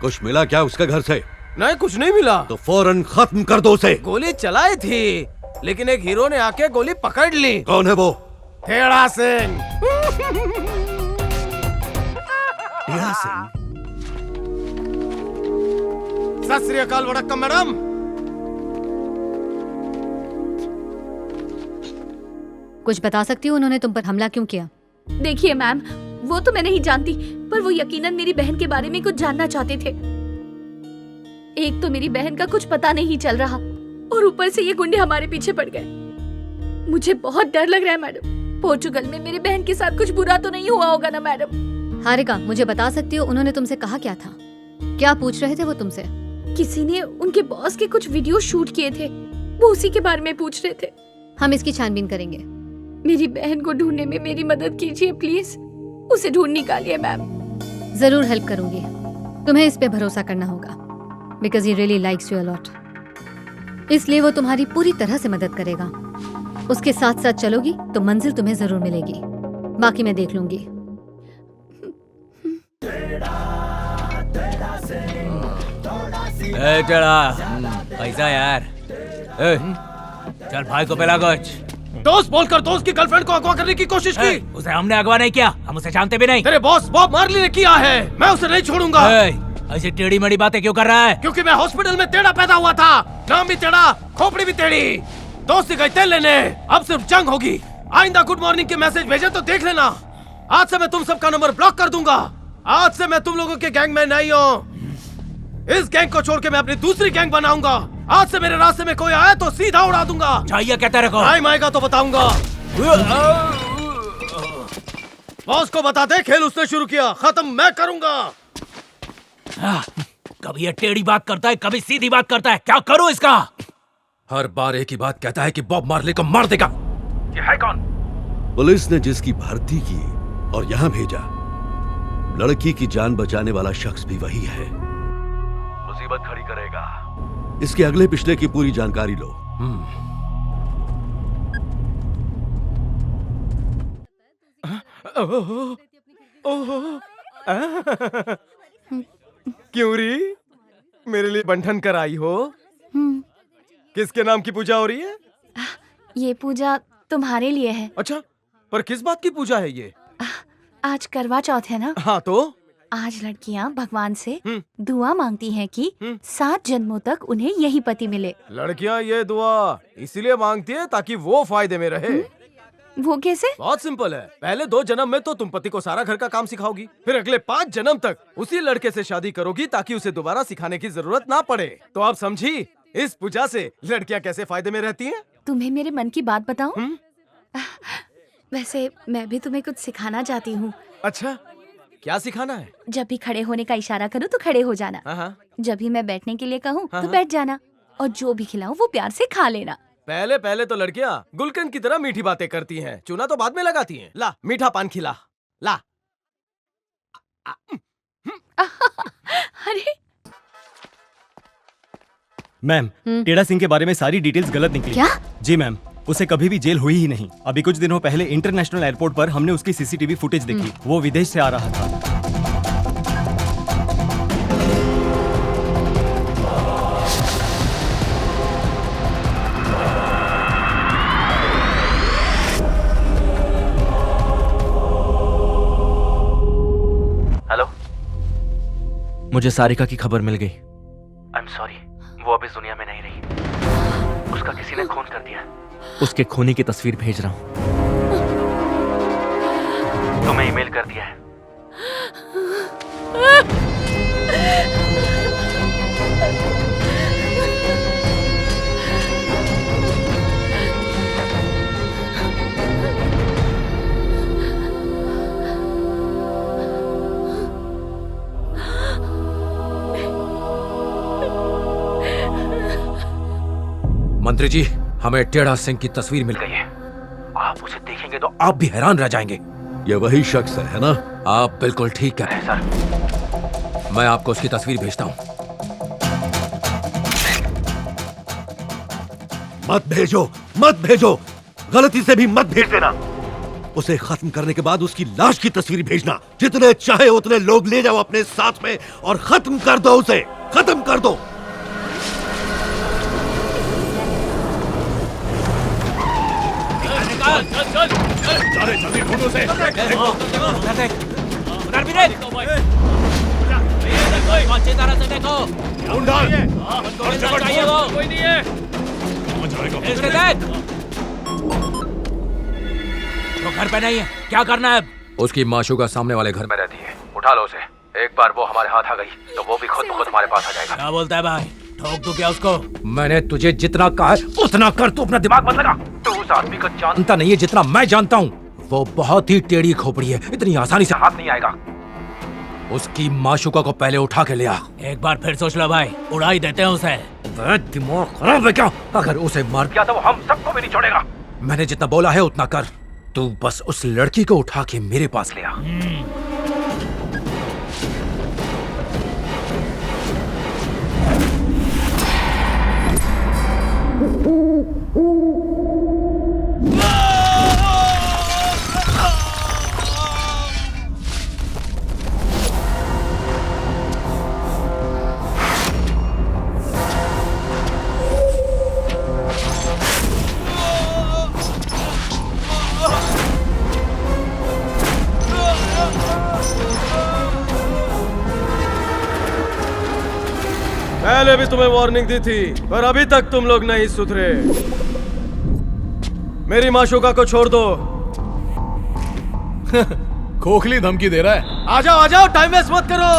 कुछ मिला क्या उसके घर से? नहीं, कुछ नहीं मिला। तो फौरन खत्म कर दो उसे। गोली चलाई थी, लेकिन एक हीरो ने आके गोली पकड़ ली। कौन है वो? टेढ़ा सिंह। टेढ़ा सिंह? सत श्री अकाल वड़क्कम मैडम। कुछ बता सकती हो उन्होंने तुम पर हमला क्यों किया? देखिए मैम, वो तो मैं नहीं जानती, पर वो यकीनन मेरी बहन के बारे में कुछ जानना चाहते थे। एक तो मेरी बहन का कुछ पता नहीं चल रहा, और ऊपर से ये गुंडे हमारे पीछे पड़ गए। मुझे बहुत डर लग रहा है मैडम। पोर्चुगल में मेरी बहन के साथ कुछ बुरा तो नहीं हुआ होगा ना मैडम? हारिका, मुझे बता सकती हो उन्होंने तुमसे कहा क्या था? क्या पूछ रहे थे वो तुमसे? किसी ने उनके बॉस के कुछ वीडियो शूट किए थे, वो उसी के बारे में पूछ रहे थे। हम इसकी छानबीन करेंगे। मेरी बहन को ढूंढने में मेरी मदद कीजिए प्लीज। उसे ढूंढ निकालिए मैम। जरूर हेल्प करूंगी। तुम्हें इस पे भरोसा करना होगा, because he really likes you a lot. इसलिए वो तुम्हारी पूरी तरह से मदद करेगा। उसके साथ साथ चलोगी तो मंजिल तुम्हें जरूर मिलेगी, बाकी मैं देख लूंगी। पैसा यार। चल भाई को पिला कुछ। दोस्त बोलकर दोस्त की गर्लफ्रेंड को अगवा करने की कोशिश की। उसे हमने अगवा नहीं किया, हम उसे जानते भी नहीं। तेरे बॉस बॉब मार्ली ने किया है, मैं उसे नहीं छोड़ूंगा। ऐसी टेढ़ी मेढ़ी बातें क्यों कर रहा है? क्योंकि मैं हॉस्पिटल में टेढ़ा पैदा हुआ था, नाम भी टेढ़ा, खोपड़ी भी टेढ़ी। दोस्ती गई तेल लेने, अब सिर्फ जंग होगी। आइंदा गुड मॉर्निंग के मैसेज भेजे तो देख लेना। आज से मैं तुम सबका नंबर ब्लॉक कर दूंगा। आज से मैं तुम लोगों के गैंग में नहीं हूँ। इस गैंग को छोड़ के मैं अपनी दूसरी गैंग बनाऊंगा। आज से मेरे रास्ते में कोई आया तो सीधा उड़ा दूंगा। चाहिए क्या तेरे को? टाइम आएगा तो बताऊंगा। बॉस को बता दे, खेल उसने शुरू किया, खत्म मैं करूंगा। कभी ये टेढ़ी बात करता है, कभी सीधी बात करता है। क्या करूं इसका? हर बार एक ही बात कहता है कि बॉब मार्ली को मार देगा। ये है कौन? पुलिस ने जिसकी भर्ती की और यहाँ भेजा, लड़की की जान बचाने वाला शख्स भी वही है। मुसीबत खड़ी करेगा। इसके अगले पिछले की पूरी जानकारी लो। क्यों री, मेरे लिए बंधन कर आई हो? किसके नाम की पूजा हो रही है? ये पूजा तुम्हारे लिए है। अच्छा, पर किस बात की पूजा है ये? आज करवा चौथ है ना? हाँ तो? आज लड़कियाँ भगवान से दुआ मांगती हैं कि 7 जन्मों तक उन्हें यही पति मिले। लड़कियाँ ये दुआ इसीलिए मांगती है ताकि वो फायदे में रहे। वो कैसे? बहुत सिंपल है। पहले 2 जन्म में तो तुम पति को सारा घर का काम सिखाओगी, फिर अगले 5 जन्म तक उसी लड़के से शादी करोगी ताकि उसे दोबारा सिखाने की जरूरत ना पड़े। तो आप समझी इस पूजा से लड़कियाँ कैसे फायदे में रहती हैं? तुम्हें मेरे मन की बात बताऊं? वैसे मैं भी तुम्हें कुछ सिखाना चाहती हूँ। अच्छा, क्या सिखाना है? जब भी खड़े होने का इशारा करूँ तो खड़े हो जाना। जब भी मैं बैठने के लिए कहूँ तो बैठ जाना, और जो भी खिलाऊं वो प्यार से खा लेना। पहले तो लड़कियाँ गुलकंद की तरह मीठी बातें करती हैं, चूना तो बाद में लगाती हैं। ला मीठा पान खिला, ला। अरे मैम, टेढ़ा सिंह के बारे में सारी डिटेल्स गलत निकली। क्या? जी मैम। उसे कभी भी जेल हुई ही नहीं। अभी कुछ दिनों पहले इंटरनेशनल एयरपोर्ट पर हमने उसकी सीसीटीवी फुटेज देखी। वो विदेश से आ रहा था। हेलो, मुझे सारिका की खबर मिल गई। आई एम सॉरी, वो अब इस दुनिया में नहीं रही। उसका किसी ने खून कर दिया। उसके खूनी की तस्वीर भेज रहा हूं। तुम्हें ईमेल कर दिया है। मंत्री जी, हमें टेढ़ा सिंह की तस्वीर मिल गई है। आप उसे देखेंगे तो आप भी हैरान रह जाएंगे। ये वही शख्स है ना? आप बिल्कुल ठीक कह रहे हैं सर। मैं आपको उसकी तस्वीर भेजता हूं। मत भेजो, मत भेजो, गलती से भी मत भेज देना। उसे खत्म करने के बाद उसकी लाश की तस्वीर भेजना। जितने चाहे उतने लोग ले जाओ अपने साथ में और खत्म कर दो उसे, खत्म कर दो। चल जल्दी ढूंढो उसे। उधर भी देख। अच्छी तरह से देखो। ढूंढ डाल। चाहिए वो कोई नहीं है। इधर देख। वो घर पे नहीं है, क्या करना है? उसकी माशूका सामने वाले घर में रहती है। उठा लो उसे। एक बार वो हमारे हाथ आ गई तो वो भी खुद हमारे पास आ जाएगा। क्या बोलता है भाई? ठोक दूं क्या उसको? मैंने तुझे जितना कहा है उतना कर। तू अपना दिमाग मत लगा। तू उस आदमी को जानता नहीं है जितना मैं जानता हूँ। वो बहुत ही टेढ़ी खोपड़ी है, इतनी आसानी से हाथ नहीं आएगा। उसकी माशूका को पहले उठा के ले आ। एक बार फिर सोच लो भाई, उड़ा ही देते हैं उसे। दिमाग खराब है क्या? अगर उसे मार दिया तो वो हम सबको भी नहीं छोड़ेगा। मैंने जितना बोला है उतना कर। तू बस उस लड़की को उठा के मेरे पास ले आ। पहले भी तुम्हें वार्निंग दी थी, पर अभी तक तुम लोग नहीं सुधरे। मेरी माशूका को छोड़ दो। खोखली धमकी दे रहा है। आ जाओ, टाइम वेस्ट मत करो।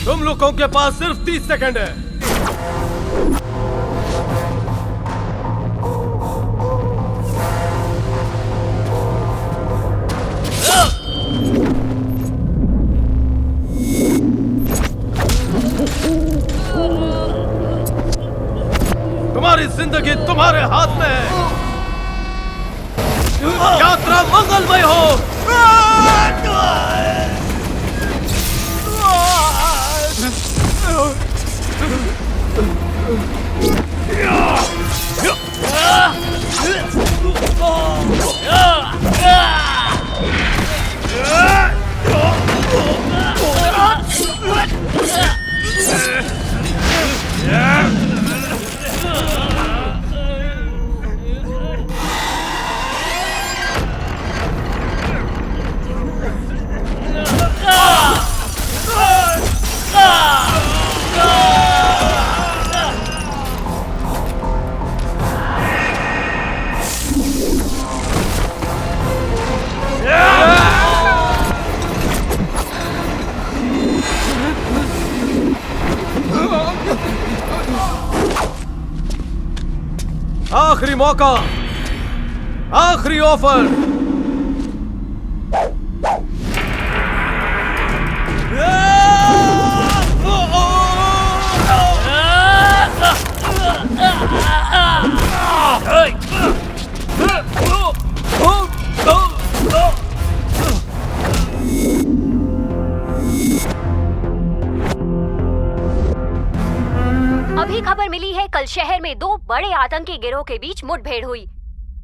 तुम लोगों के पास सिर्फ 30 सेकंड है। तुम्हारी जिंदगी तुम्हारे हाथ में है। यात्रा मंगलमय हो। आखिरी मौका, आखिरी ऑफर। अभी में दो बड़े आतंकी गिरोह के बीच मुठभेड़ हुई।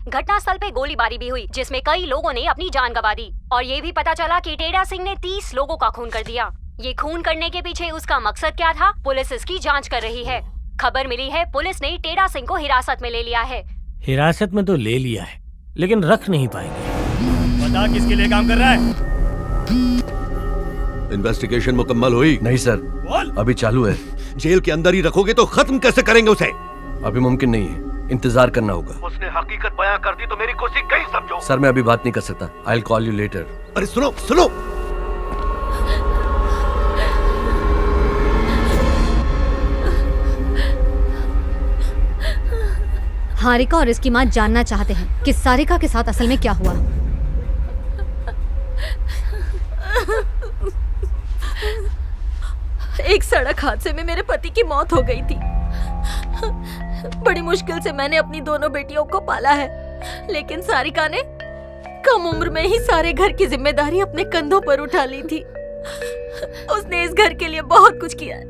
घटनास्थल पे गोलीबारी भी हुई, जिसमें कई लोगों ने अपनी जान गंवा दी। और ये भी पता चला कि टेढ़ा सिंह ने 30 लोगों का खून कर दिया। ये खून करने के पीछे उसका मकसद क्या था, पुलिस इसकी जांच कर रही है। खबर मिली है पुलिस ने टेढ़ा सिंह को हिरासत में ले लिया है। हिरासत में तो ले लिया है, लेकिन रख नहीं पाएंगे। बता किसके लिए काम कर रहा है? इन्वेस्टिगेशन मुकम्मल हुई? नहीं सर, अभी चालू है। जेल के अंदर ही रखोगे तो खत्म कैसे करेंगे उसे? अभी मुमकिन नहीं है, इंतजार करना होगा। उसने हकीकत बयां कर दी तो मेरी खुशी कहीं समझो। सर मैं अभी बात नहीं कर सकता। I will call you later. अरे सुनो सुनो, हारिका और इसकी माँ जानना चाहते हैं कि सारिका के साथ असल में क्या हुआ। एक सड़क हादसे में मेरे पति की मौत हो गई थी। बड़ी मुश्किल से मैंने अपनी दोनों बेटियों को पाला है, लेकिन सारिका ने कम उम्र में ही सारे घर की जिम्मेदारी अपने कंधों पर उठा ली थी। उसने इस घर के लिए बहुत कुछ किया है।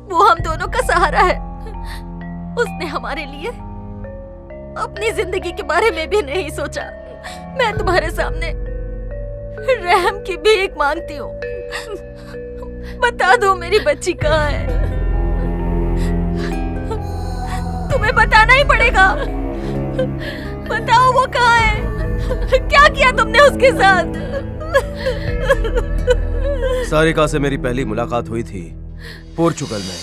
वो हम दोनों का सहारा है। उसने हमारे लिए अपनी जिंदगी के बारे में भी नहीं सोचा। मैं तुम्हारे सामने रहम की भीख मांगती हूँ। बता दो मेरी बच्ची कहाँ है। तुम्हें बताना ही पड़ेगा। बताओ वो कहाँ है। क्या किया तुमने उसके साथ? सारिका से मेरी पहली मुलाकात हुई थी पोर्चुगल में।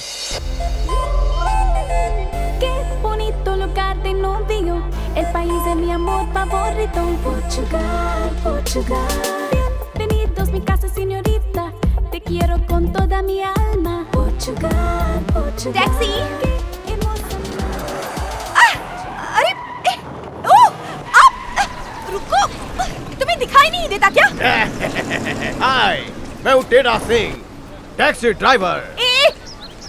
El país de mi amor favorito, Portugal, Portugal. Bienvenidos mi casa, señorita. Te quiero con toda mi alma. Portugal, Portugal. Taxi! अरे आप रुको, तुम्हें दिखाई नहीं देता क्या? हाय, मैं हूँ टेढ़ा सिंह, टैक्सी ड्राइवर।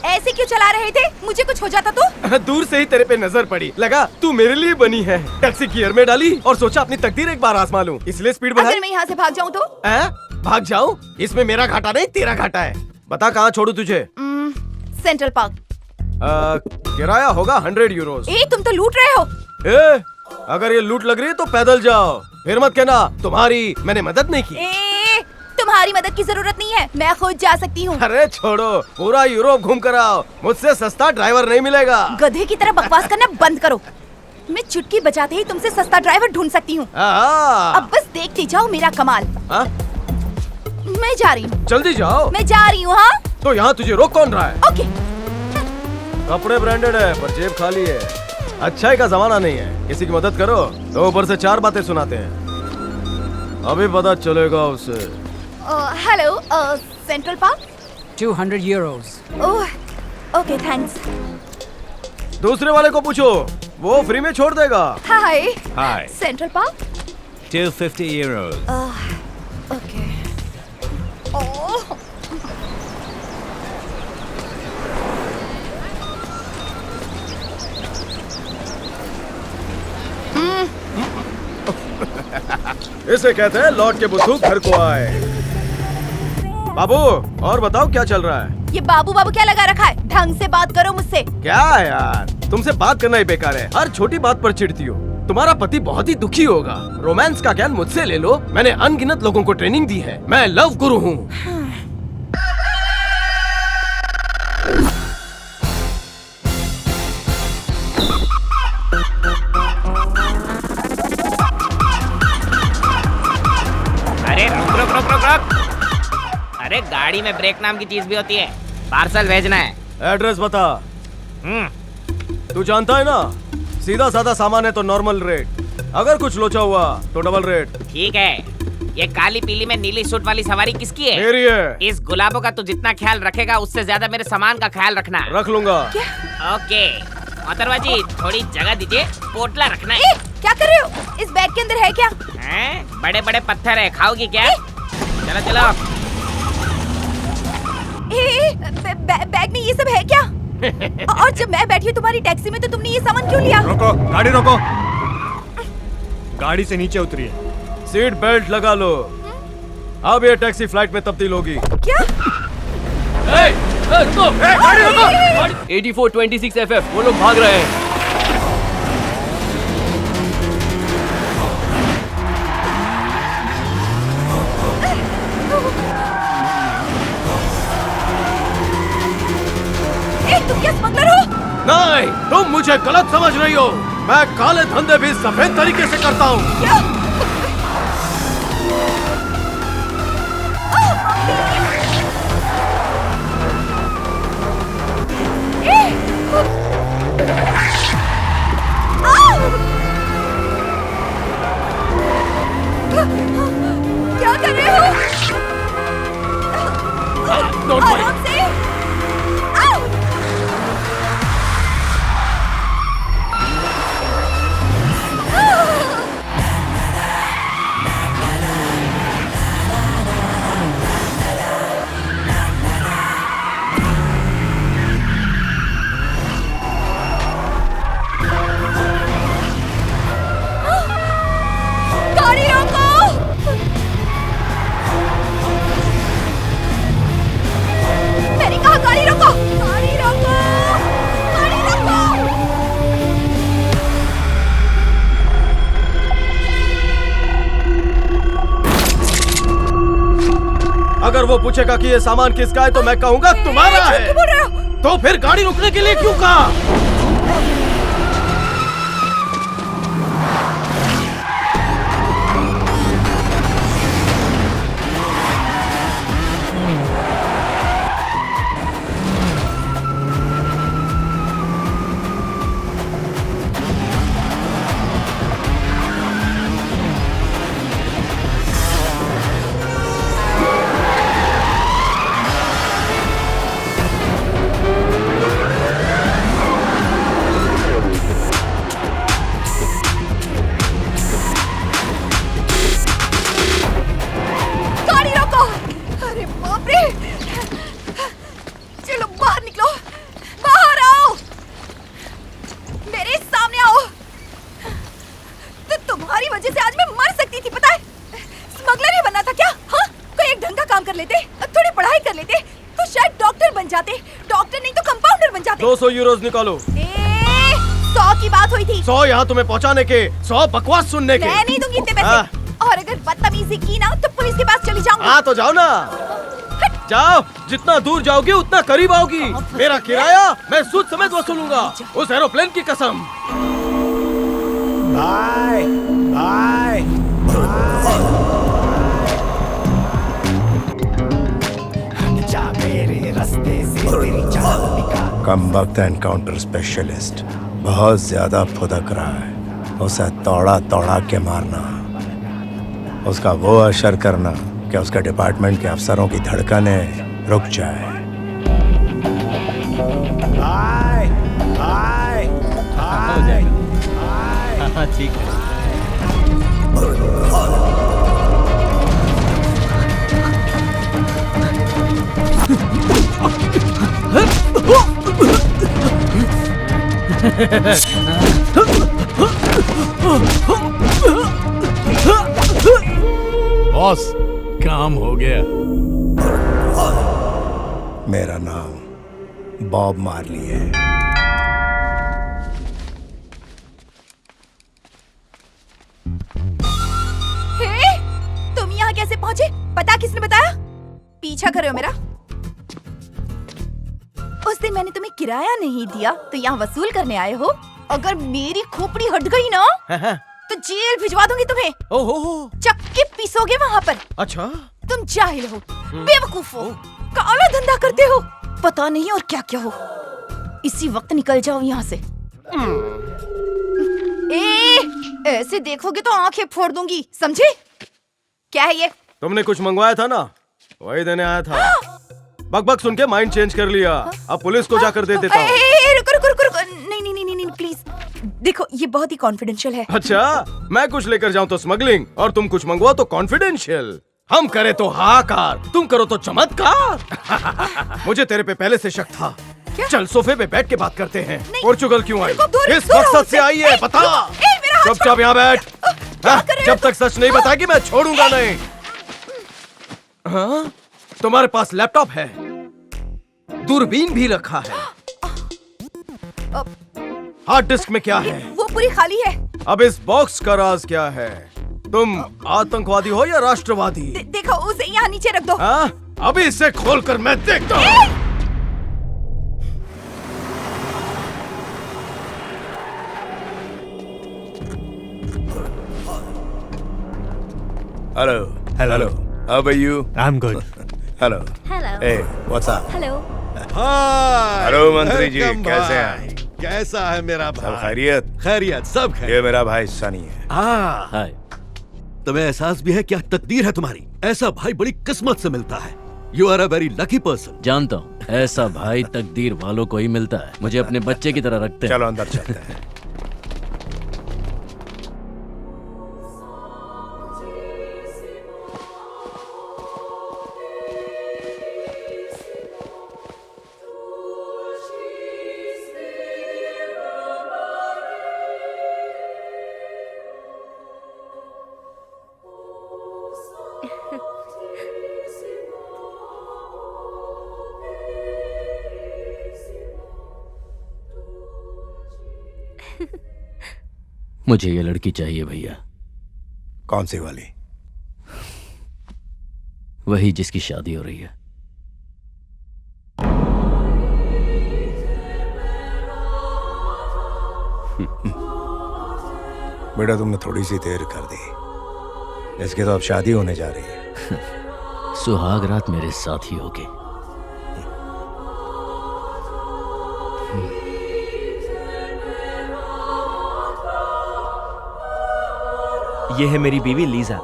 ऐसे क्यों चला रहे थे? मुझे कुछ हो जाता तो? दूर से ही तेरे पे नजर पड़ी, लगा तू मेरे लिए बनी है। टैक्सी गियर में डाली और सोचा अपनी तकदीर एक बार आजमा लूं, इसलिए स्पीड बढ़ाई। अगर मैं यहाँ से भाग जाऊँ तो? भाग जाऊं? इसमें मेरा घाटा नहीं, तेरा घाटा है। बता कहाँ छोड़ू तुझे? Central park. किराया होगा 100 यूरोस। तुम तो लूट रहे हो। अगर ये लूट लग रही है तो पैदल जाओ, फिर मत कहना तुम्हारी मैंने मदद नहीं की। तुम्हारी मदद की जरूरत नहीं है, मैं खुद जा सकती हूँ। अरे छोड़ो, पूरा यूरोप घूम कर आओ, मुझसे सस्ता ड्राइवर नहीं मिलेगा। गधे की तरह बकवास करना बंद करो। मैं चुटकी बजाते ही तुमसे सस्ता ड्राइवर ढूंढ सकती हूँ। अब बस देखते जाओ मेरा कमाल। मैं जा रही हूँ। जल्दी जाओ। मैं जा रही हूँ। हाँ तो यहाँ तुझे रोक कौन रहा है? ओके। कपड़े ब्रांडेड है पर जेब खाली है। अच्छाई का जमाना नहीं है, किसी की मदद करो तो ऊपर से 4 बातें सुनाते हैं। अभी पता चलेगा उसे। Hello, Central Park. 200 euros। Oh okay thanks. दूसरे वाले को पूछो, वो फ्री में छोड़ देगा। Hi hi. Central Park. 250 euros। Okay. इसे कहते हैं लौट के बुद्धू घर को आए। बाबू और बताओ क्या चल रहा है? ये बाबू बाबू क्या लगा रखा है? ढंग से बात करो मुझसे। क्या यार, तुमसे बात करना ही बेकार है, हर छोटी बात पर चिढ़ती हो। तुम्हारा पति बहुत ही दुखी होगा। रोमांस का ज्ञान मुझसे ले लो, मैंने अनगिनत लोगों को ट्रेनिंग दी है। मैं लव गुरु हूँ। अरे रुक रुक रुक रुक रुक। अरे गाड़ी में ब्रेक नाम की चीज भी होती है, पार्सल भेजना है। एड्रेस बता। तू जानता है ना, सीधा साधा सामान है तो नॉर्मल रेट, अगर कुछ लोचा हुआ तो डबल रेट। ठीक है। ये काली पीली में नीली सूट वाली सवारी किसकी है? मेरी है। इस गुलाबों का तू जितना ख्याल रखेगा उससे ज्यादा मेरे सामान का ख्याल रखना। रख लूंगा। ओके मोहतरमा जी, थोड़ी जगह दीजिए, पोटला रखना है। क्या कर रहे हो? इस बैग के अंदर है क्या? बड़े बड़े पत्थर है, खाओगी क्या? चलो चलो। बैग में ये सब है क्या? और जब मैं बैठी हूँ तुम्हारी टैक्सी में तो तुमने ये सामान क्यों लिया? रोको, गाड़ी रोको। गाड़ी से नीचे उतरिए। सीट बेल्ट लगा लो। अब ये टैक्सी फ्लाइट में तब्दील होगी। क्या? रुको! गाड़ी रुको! 8426 FF, वो लोग भाग रहे हैं। तुम क्या स्मगलर हो? नहीं, तुम मुझे गलत समझ रही हो। मैं काले धंधे भी सफेद तरीके से करता हूँ। क्या? क्या कर रहे हो? आराम से। गाड़ी रोको! मैंने कहा गाड़ी रोको! गाड़ी रोको! गाड़ी रोको! अगर वो पूछेगा कि ये सामान किसका है तो मैं कहूँगा तुम्हारा है। तो फिर गाड़ी रुकने के लिए क्यों कहा? गाड़ी रोको! अरे बाप रे! चलो बाहर निकलो! बाहर आओ! मेरे सामने आओ! तो तुम्हारी वजह से आज मैं मर सकती थी, पता है? स्मगलर ही बनना था क्या? हाँ? कोई एक ढंग का काम कर लेते, थोड़ी पढ़ाई कर लेते, तो शायद डॉक्टर बन जाते। डॉक्टर नहीं तो कंपाउंडर बन जाते। 200 यूरोज निकालो। 100 की बात हुई थी। 100 यहाँ तुम्हें पहुँचाने के, 100 बकवास सुनने के। मैं नहीं दूंगी इतने पैसे। और अगर बदतमीजी की ना तो पुलिस के पास चली जाऊंगी। हाँ तो जाओ ना, जाओ। जितना दूर जाओगी उतना करीब आओगी। मेरा किराया मैं सूद समेत वसूलूंगा, उस एरोप्लेन की कसम। बाय बाय कम वक्त एनकाउंटर स्पेशलिस्ट बहुत ज्यादा फुदक रहा है। उसे तोड़ा तोड़ा के मारना, उसका वो असर करना कि उसके डिपार्टमेंट के अफसरों की धड़कनें रुक जाए। Bye bye bye. हाँ ठीक है। बॉस, काम हो गया। मेरा नाम बॉब मार्ली है। हे, तुम यहाँ कैसे पहुँचे? पता किसने बताया? पीछा कर रहे हो मेरा? उस दिन मैंने तुम्हें किराया नहीं दिया तो यहाँ वसूल करने आए हो? अगर मेरी खोपड़ी हट गई ना तो जेल भिजवा दूंगी तुम्हें। ओहो, चक्के पीसोगे वहाँ पर। अच्छा, तुम जाहिल हो, बेवकूफ हो, काला धंधा करते हो, पता नहीं और क्या क्या हो। इसी वक्त निकल जाओ यहाँ से। ऐसे देखोगे तो आंखें फोड़ दूंगी, समझे? क्या है ये? तुमने कुछ मंगवाया था ना, वही देने आया था। बकबक सुन के माइंड चेंज कर लिया। अब पुलिस को जाकर दे देता हूँ। रुको रुको रुको रुको, नहीं नहीं नहीं नहीं प्लीज, देखो ये बहुत ही कॉन्फिडेंशियल है। अच्छा, मैं कुछ लेकर जाऊँ तो स्मगलिंग और तुम कुछ मंगवाओ तो कॉन्फिडेंशियल। हम करे तो हाहाकार, तुम करो तो चमत्कार। मुझे तेरे पे पहले से शक था। चल सोफे पे बैठ के बात करते हैं। पोर्चुगल क्यों आई? किस मकसद से आई है बता। चुपचाप यहाँ बैठ। जब तक सच नहीं बताएगी मैं छोड़ूंगा नहीं। हाँ? तुम्हारे पास लैपटॉप है, दूरबीन भी रखा है। हार्ड डिस्क में क्या है? वो पूरी खाली है। अब इस बॉक्स का राज क्या है? तुम आतंकवादी हो या राष्ट्रवादी? देखो, उसे यहाँ नीचे रख दो। हाँ? अभी इसे खोलकर मैं देखता हूँ। Hello. Hello. How are you? I'm good. Hello. Hello. Hey, what's up? Hello. Hi. Hello मंत्री जी, वेलकम कैसे भाई। हैं? कैसा है मेरा भाई? सब खैरियत? खैरियत, सब खैरियत। ये मेरा भाई सनी है। हाय। तुम्हें एहसास भी है क्या तकदीर है तुम्हारी? ऐसा भाई बड़ी किस्मत से मिलता है। You are a very lucky person. जानता हूँ, ऐसा भाई तकदीर वालों को ही मिलता है। मुझे अपने बच्चे की तरह रखते हैं। चलो अंदर चलते हैं। मुझे ये लड़की चाहिए भैया। कौन सी वाली? वही जिसकी शादी हो रही है। बेटा, तुमने थोड़ी सी देर कर दी। इसकी तो अब शादी होने जा रही है। सुहाग रात मेरे साथ ही होगी। ये है मेरी बीवी लीजा।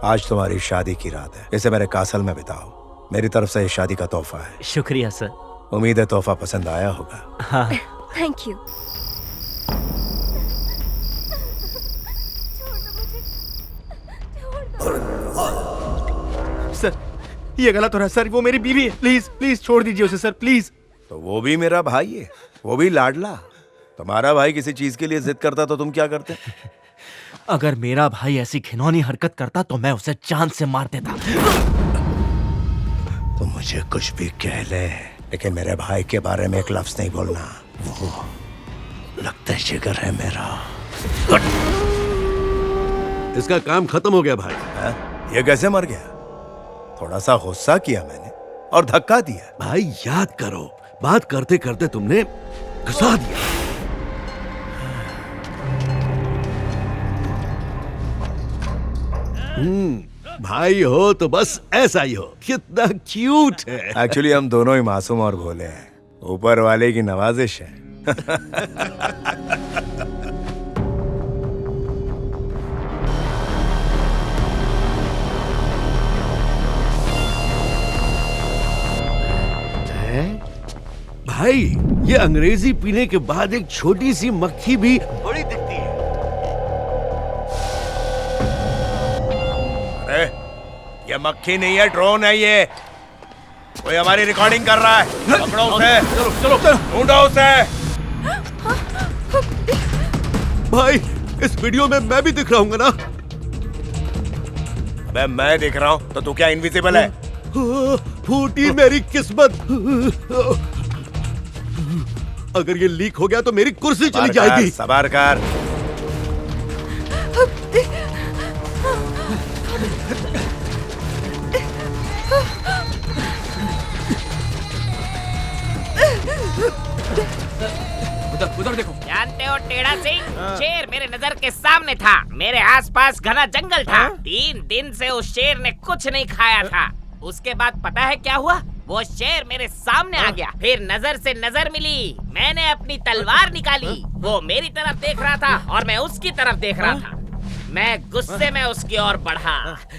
आज तुम्हारी शादी की रात है। इसे मेरे कासल में बिताओ। मेरी तरफ से ये शादी का तोहफा है। शुक्रिया सर। उम्मीद है तोहफा पसंद आया होगा। हाँ। Thank you. सर, ये गलत हो रहा है सर। वो मेरी बीवी है। प्लीज प्लीज छोड़ दीजिए उसे सर, प्लीज। तो वो भी मेरा भाई है, वो भी लाडला। तुम्हारा भाई किसी चीज के लिए जिद करता तो तुम क्या करते? अगर मेरा भाई ऐसी घिनौनी हरकत करता तो मैं उसे चांद से मार देता। तो मुझे कुछ भी कह ले, लेकिन मेरे भाई के बारे में एक लफ्ज नहीं बोलना। वो लगता है जिगर है मेरा। इसका काम खत्म हो गया भाई। है? ये कैसे मर गया? थोड़ा सा गुस्सा किया मैंने और धक्का दिया। भाई याद करो, बात करते करते तुमने घुसा दिया। भाई हो तो बस ऐसा ही हो। कितना क्यूट है। एक्चुअली हम दोनों ही मासूम और भोले हैं। ऊपर वाले की नवाजिश है। भाई, ये अंग्रेजी पीने के बाद एक छोटी सी मक्खी भी बड़ी दिखती है। अरे ये मक्खी नहीं है, ड्रोन है ये। कोई हमारी रिकॉर्डिंग कर रहा है। पकड़ो उसे। चलो ढूंढो उसे। भाई, इस वीडियो में मैं भी दिख रहा हूँ ना? अबे मैं दिख रहा हूँ तो तू क्या इनविजिबल है? फूटी मेरी किस्मत। अगर ये लीक हो गया तो मेरी कुर्सी चली जाएगी। सवार कर। उधर देखो। जानते हो टेढ़ा सिंह, शेर मेरे नजर के सामने था। मेरे आसपास घना जंगल था। 3 दिन से उस शेर ने कुछ नहीं खाया था। उसके बाद पता है क्या हुआ? वो शेर मेरे सामने आ गया। फिर नजर से नजर मिली। मैंने अपनी तलवार निकाली। वो मेरी तरफ देख रहा था और मैं उसकी तरफ देख रहा था। मैं गुस्से में उसकी ओर बढ़ा।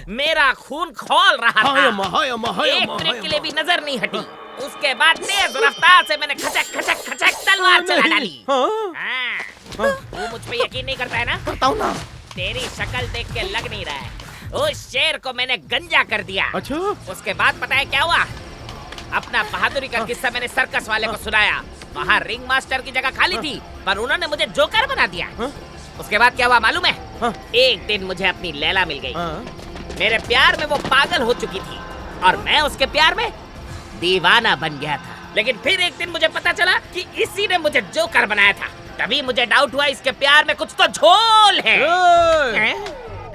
मेरा खून खौल रहा था। एक मिनट के लिए भी नजर नहीं हटी। उसके बाद तेज रफ्तार से मैंने खचक खचक खचक तलवार चला डाली। तू मुझ पे यकीन नहीं करता है ना? करता हूँ ना। तेरी शक्ल देख के लग नहीं रहा है। उस शेर को मैंने गंजा कर दिया। अच्छा। उसके बाद पता है क्या हुआ? अपना बहादुरी का किस्सा मैंने सर्कस वाले को सुनाया। वहाँ रिंग मास्टर की जगह खाली थी, पर उन्होंने मुझे जोकर बना दिया। उसके बाद क्या हुआ मालूम है? एक दिन मुझे अपनी लैला मिल गई। मेरे प्यार में वो पागल हो चुकी थी और मैं उसके प्यार में दीवाना बन गया था। लेकिन फिर एक दिन मुझे पता चला कि इसी ने मुझे जोकर बनाया था। तभी मुझे डाउट हुआ इसके प्यार में कुछ तो झोल है।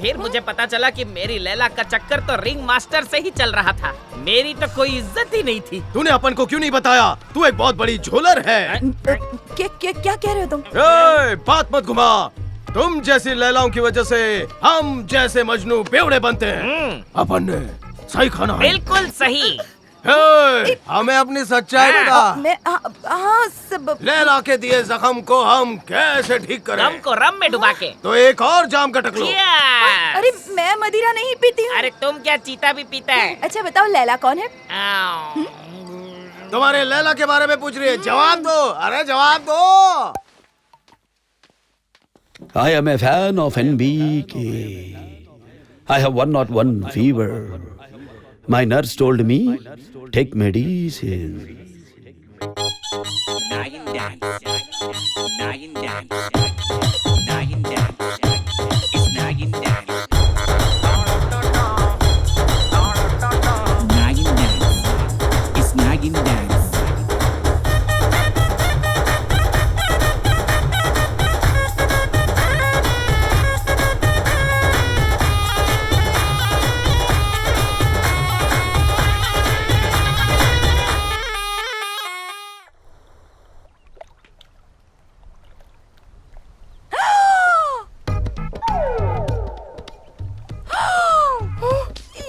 फिर मुझे पता चला कि मेरी लैला का चक्कर तो रिंग मास्टर से ही चल रहा था। मेरी तो कोई इज्जत ही नहीं थी। तूने अपन को क्यों नहीं बताया? तू एक बहुत बड़ी झोलर है। क्या कह रहे हो तुम? बात मत घुमा। तुम जैसी लैलाओं की वजह से हम जैसे मजनू बेवड़े बनते हैं। अपन ने सही खाना है। बिल्कुल सही। हमें अपनी सच्चाई बता। मैं सब लैला के दिए जख्म को हम कैसे ठीक करें? रम को रम में डुबा के। तो एक और जाम का टकलो। अरे मैं मदिरा नहीं पीती हूँ। अरे तुम क्या चीता भी पीता है? अच्छा बताओ लैला कौन है? तुम्हारे लैला के बारे में पूछ रही है, जवाब दो। अरे जवाब दो। I am a fan of NBK. I have 101 fever. My nurse told me, take medicine.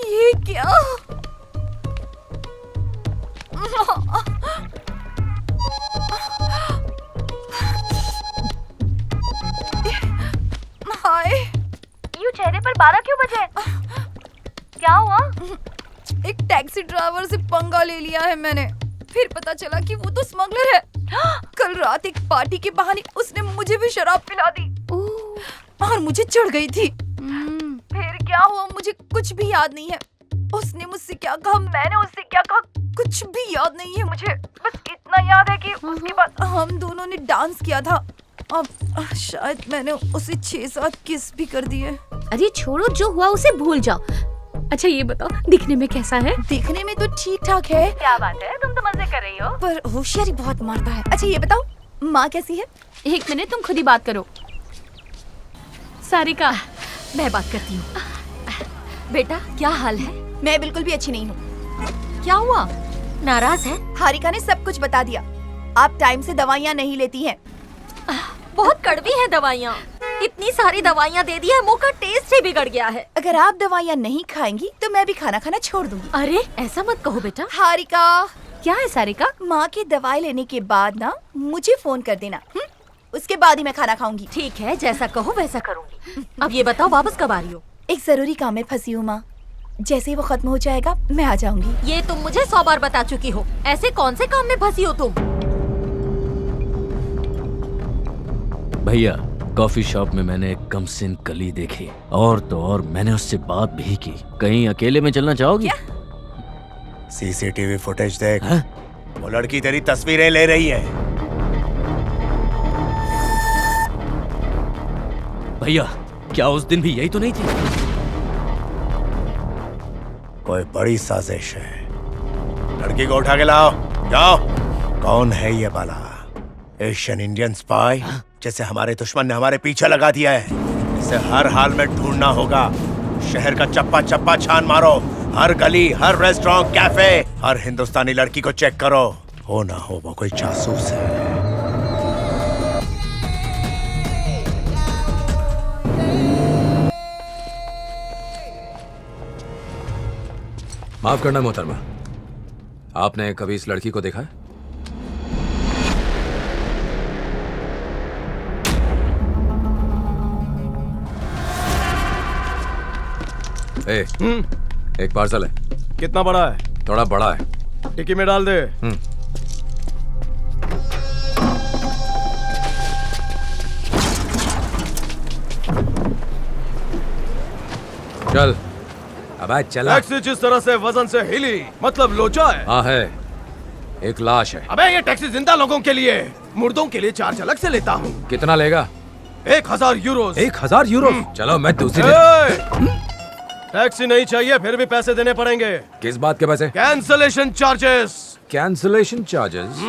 ये क्या? हाय, यूं चेहरे पर 12 क्यों बजे? क्या हुआ? एक टैक्सी ड्राइवर से पंगा ले लिया है मैंने। फिर पता चला कि वो तो स्मगलर है। कल रात एक पार्टी के बहाने उसने मुझे भी शराब पिला दी और मुझे चढ़ गई थी। फिर क्या हुआ मुझे कुछ भी याद नहीं है। उसने मुझसे क्या कहा, मैंने उससे क्या कहा, कुछ भी याद नहीं है मुझे। बस इतना याद है कि उसके बाद हम दोनों ने डांस किया था। अब शायद मैंने उसे 6-7 किस भी कर दिए। अरे छोड़ो, जो हुआ उसे भूल जाओ। अच्छा ये बताओ, दिखने में कैसा है? दिखने में तो ठीक ठाक है। क्या बात है, तुम तो मजे कर रही हो। पर होशियारी बहुत मारता है। अच्छा ये बताओ, माँ कैसी है? एक मिनट, तुम खुद ही बात करो। सारिका, मैं बात करती हूँ। बेटा क्या हाल है? मैं बिल्कुल भी अच्छी नहीं हूँ। क्या हुआ? नाराज है? हारिका ने सब कुछ बता दिया। आप टाइम से दवाइयाँ नहीं लेती हैं। बहुत कड़वी है दवाइयाँ। इतनी सारी दवाइयाँ दे दी है, मुंह का टेस्ट ही बिगड़ गया है। अगर आप दवाइयाँ नहीं खाएंगी तो मैं भी खाना खाना छोड़ दूंगी। अरे ऐसा मत कहो बेटा। हारिका। क्या है सारिका? माँ की दवाई लेने के बाद ना मुझे फोन कर देना। उसके बाद ही मैं खाना खाऊंगी। ठीक है, जैसा कहो वैसा करूंगी। अब ये बताओ वापस कब आ रही हो? एक जरूरी काम में फंसी हूँ माँ। जैसे ही वो खत्म हो जाएगा मैं आ जाऊंगी। ये तुम मुझे 100 बार बता चुकी हो। ऐसे कौन से काम में फंसी हो तुम? भैया, कॉफी शॉप में मैंने एक कमसिन कली देखी, और तो और मैंने उससे बात भी की। कहीं अकेले में चलना चाहोगी? सीसीटीवी फुटेज देख। वो लड़की तेरी तस्वीरें ले रही है। भैया, क्या उस दिन भी यही तो नहीं थी? कोई बड़ी साजिश है। लड़की को उठा के लाओ। जाओ। कौन है ये बाला? एशियन इंडियन स्पाई जैसे हमारे दुश्मन ने हमारे पीछे लगा दिया है। इसे हर हाल में ढूंढना होगा। शहर का चप्पा चप्पा छान मारो। हर गली, हर रेस्टोरेंट, कैफे, हर हिंदुस्तानी लड़की को चेक करो। हो ना हो वो कोई जासूस है। माफ करना मोहतरमा, आपने कभी इस लड़की को देखा है? एक पार्सल है। कितना बड़ा है? थोड़ा बड़ा है। टिक्की में डाल दे। चल। अबे चला। टैक्सी जिस तरह से वजन से हिली, मतलब लोचा है। हाँ है, एक लाश है। अबे ये टैक्सी जिंदा लोगों के लिए, मुर्दों के लिए चार्ज अलग से लेता हूँ। कितना लेगा? 1000 यूरोस। 1000 यूरो? चलो मैं दूसरी टैक्सी नहीं चाहिए, फिर भी पैसे देने पड़ेंगे। किस बात के पैसे? Cancellation charges. Cancellation charges?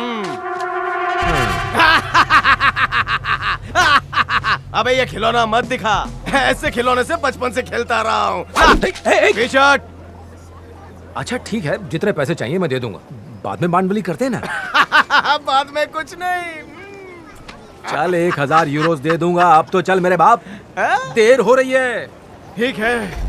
अबे ये खिलौना मत दिखा, ऐसे खिलौने से बचपन से खेलता रहा हूँ। अच्छा ठीक है, जितने पैसे चाहिए मैं दे दूंगा, बाद में बांड करते हैं ना। बाद में कुछ नहीं। चल 1000 यूरोस दे दूंगा, अब तो चल मेरे बाप, देर हो रही है। ठीक है।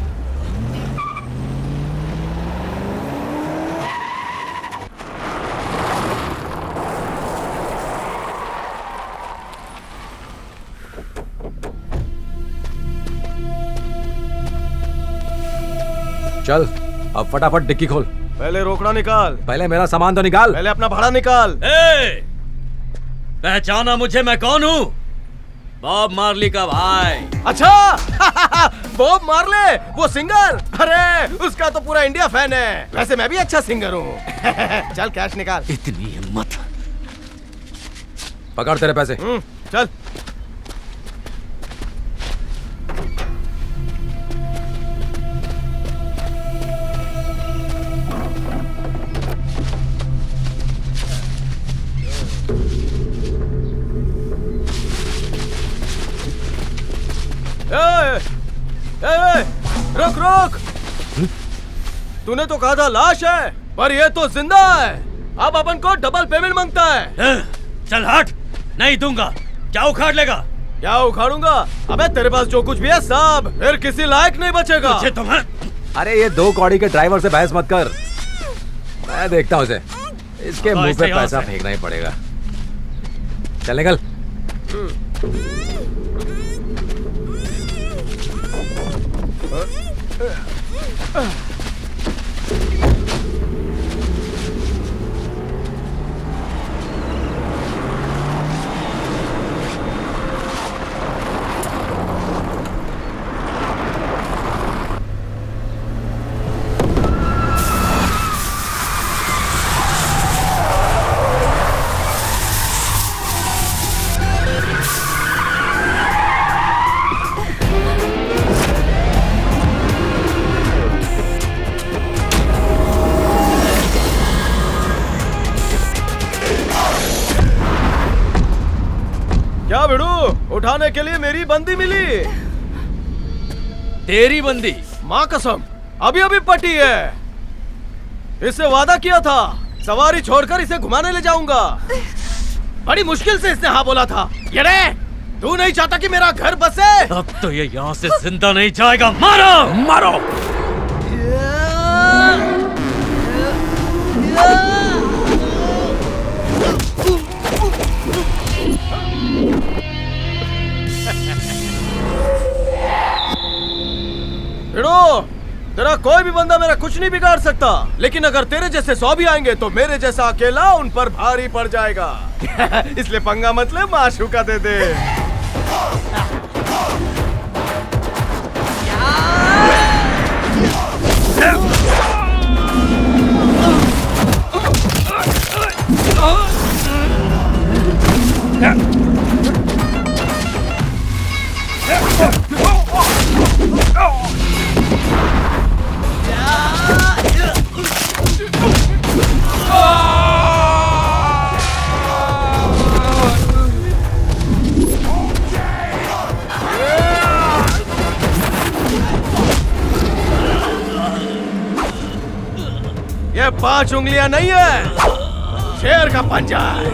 चल अब फटाफट डिक्की खोल। पहले रोकड़ा निकाल। पहले मेरा सामान तो निकाल। पहले अपना भाड़ा निकाल। पहचाना मुझे, मैं कौन हूँ? बॉब मार्ली का भाई। अच्छा बॉब मार्ले, वो सिंगर? अरे उसका तो पूरा इंडिया फैन है। वैसे मैं भी अच्छा सिंगर हूँ। चल कैश निकाल। इतनी हिम्मत। पकड़ तेरे पैसे। चल। रुक रुक, तूने तो कहा था लाश है, पर ये तो जिंदा है। अब अपन को डबल पेमेंट मांगता है। चल हट, नहीं दूंगा। क्या उखाड़ लेगा? क्या उखाड़ूंगा? अबे तेरे पास जो कुछ भी है सब, फिर किसी लायक नहीं बचेगा। मुझे तुम्हें... अरे ये 2 कौड़ी के ड्राइवर से बहस मत कर, मैं देखता हूँ इसे। इसके मुंह पे पैसा फेंकना ही पड़ेगा। चल निकल। क्या भिड़ू, उठाने के लिए मेरी बंदी मिली? तेरी बंदी? माँ कसम, अभी अभी पटी है। इससे वादा किया था, सवारी छोड़कर इसे घुमाने ले जाऊंगा। बड़ी मुश्किल से इसने हाँ बोला था। ये रे, तू नहीं चाहता कि मेरा घर बसे? अब तो ये यहाँ से जिंदा नहीं जाएगा। मारो मारो। तेरा कोई भी बंदा मेरा कुछ नहीं बिगाड़ सकता, लेकिन अगर तेरे जैसे 100 भी आएंगे तो मेरे जैसा अकेला उन पर भारी पड़ जाएगा। इसलिए पंगा मत ले, माशूका दे दे। ये 5 उंगलियां नहीं है, शेर का पंजा है।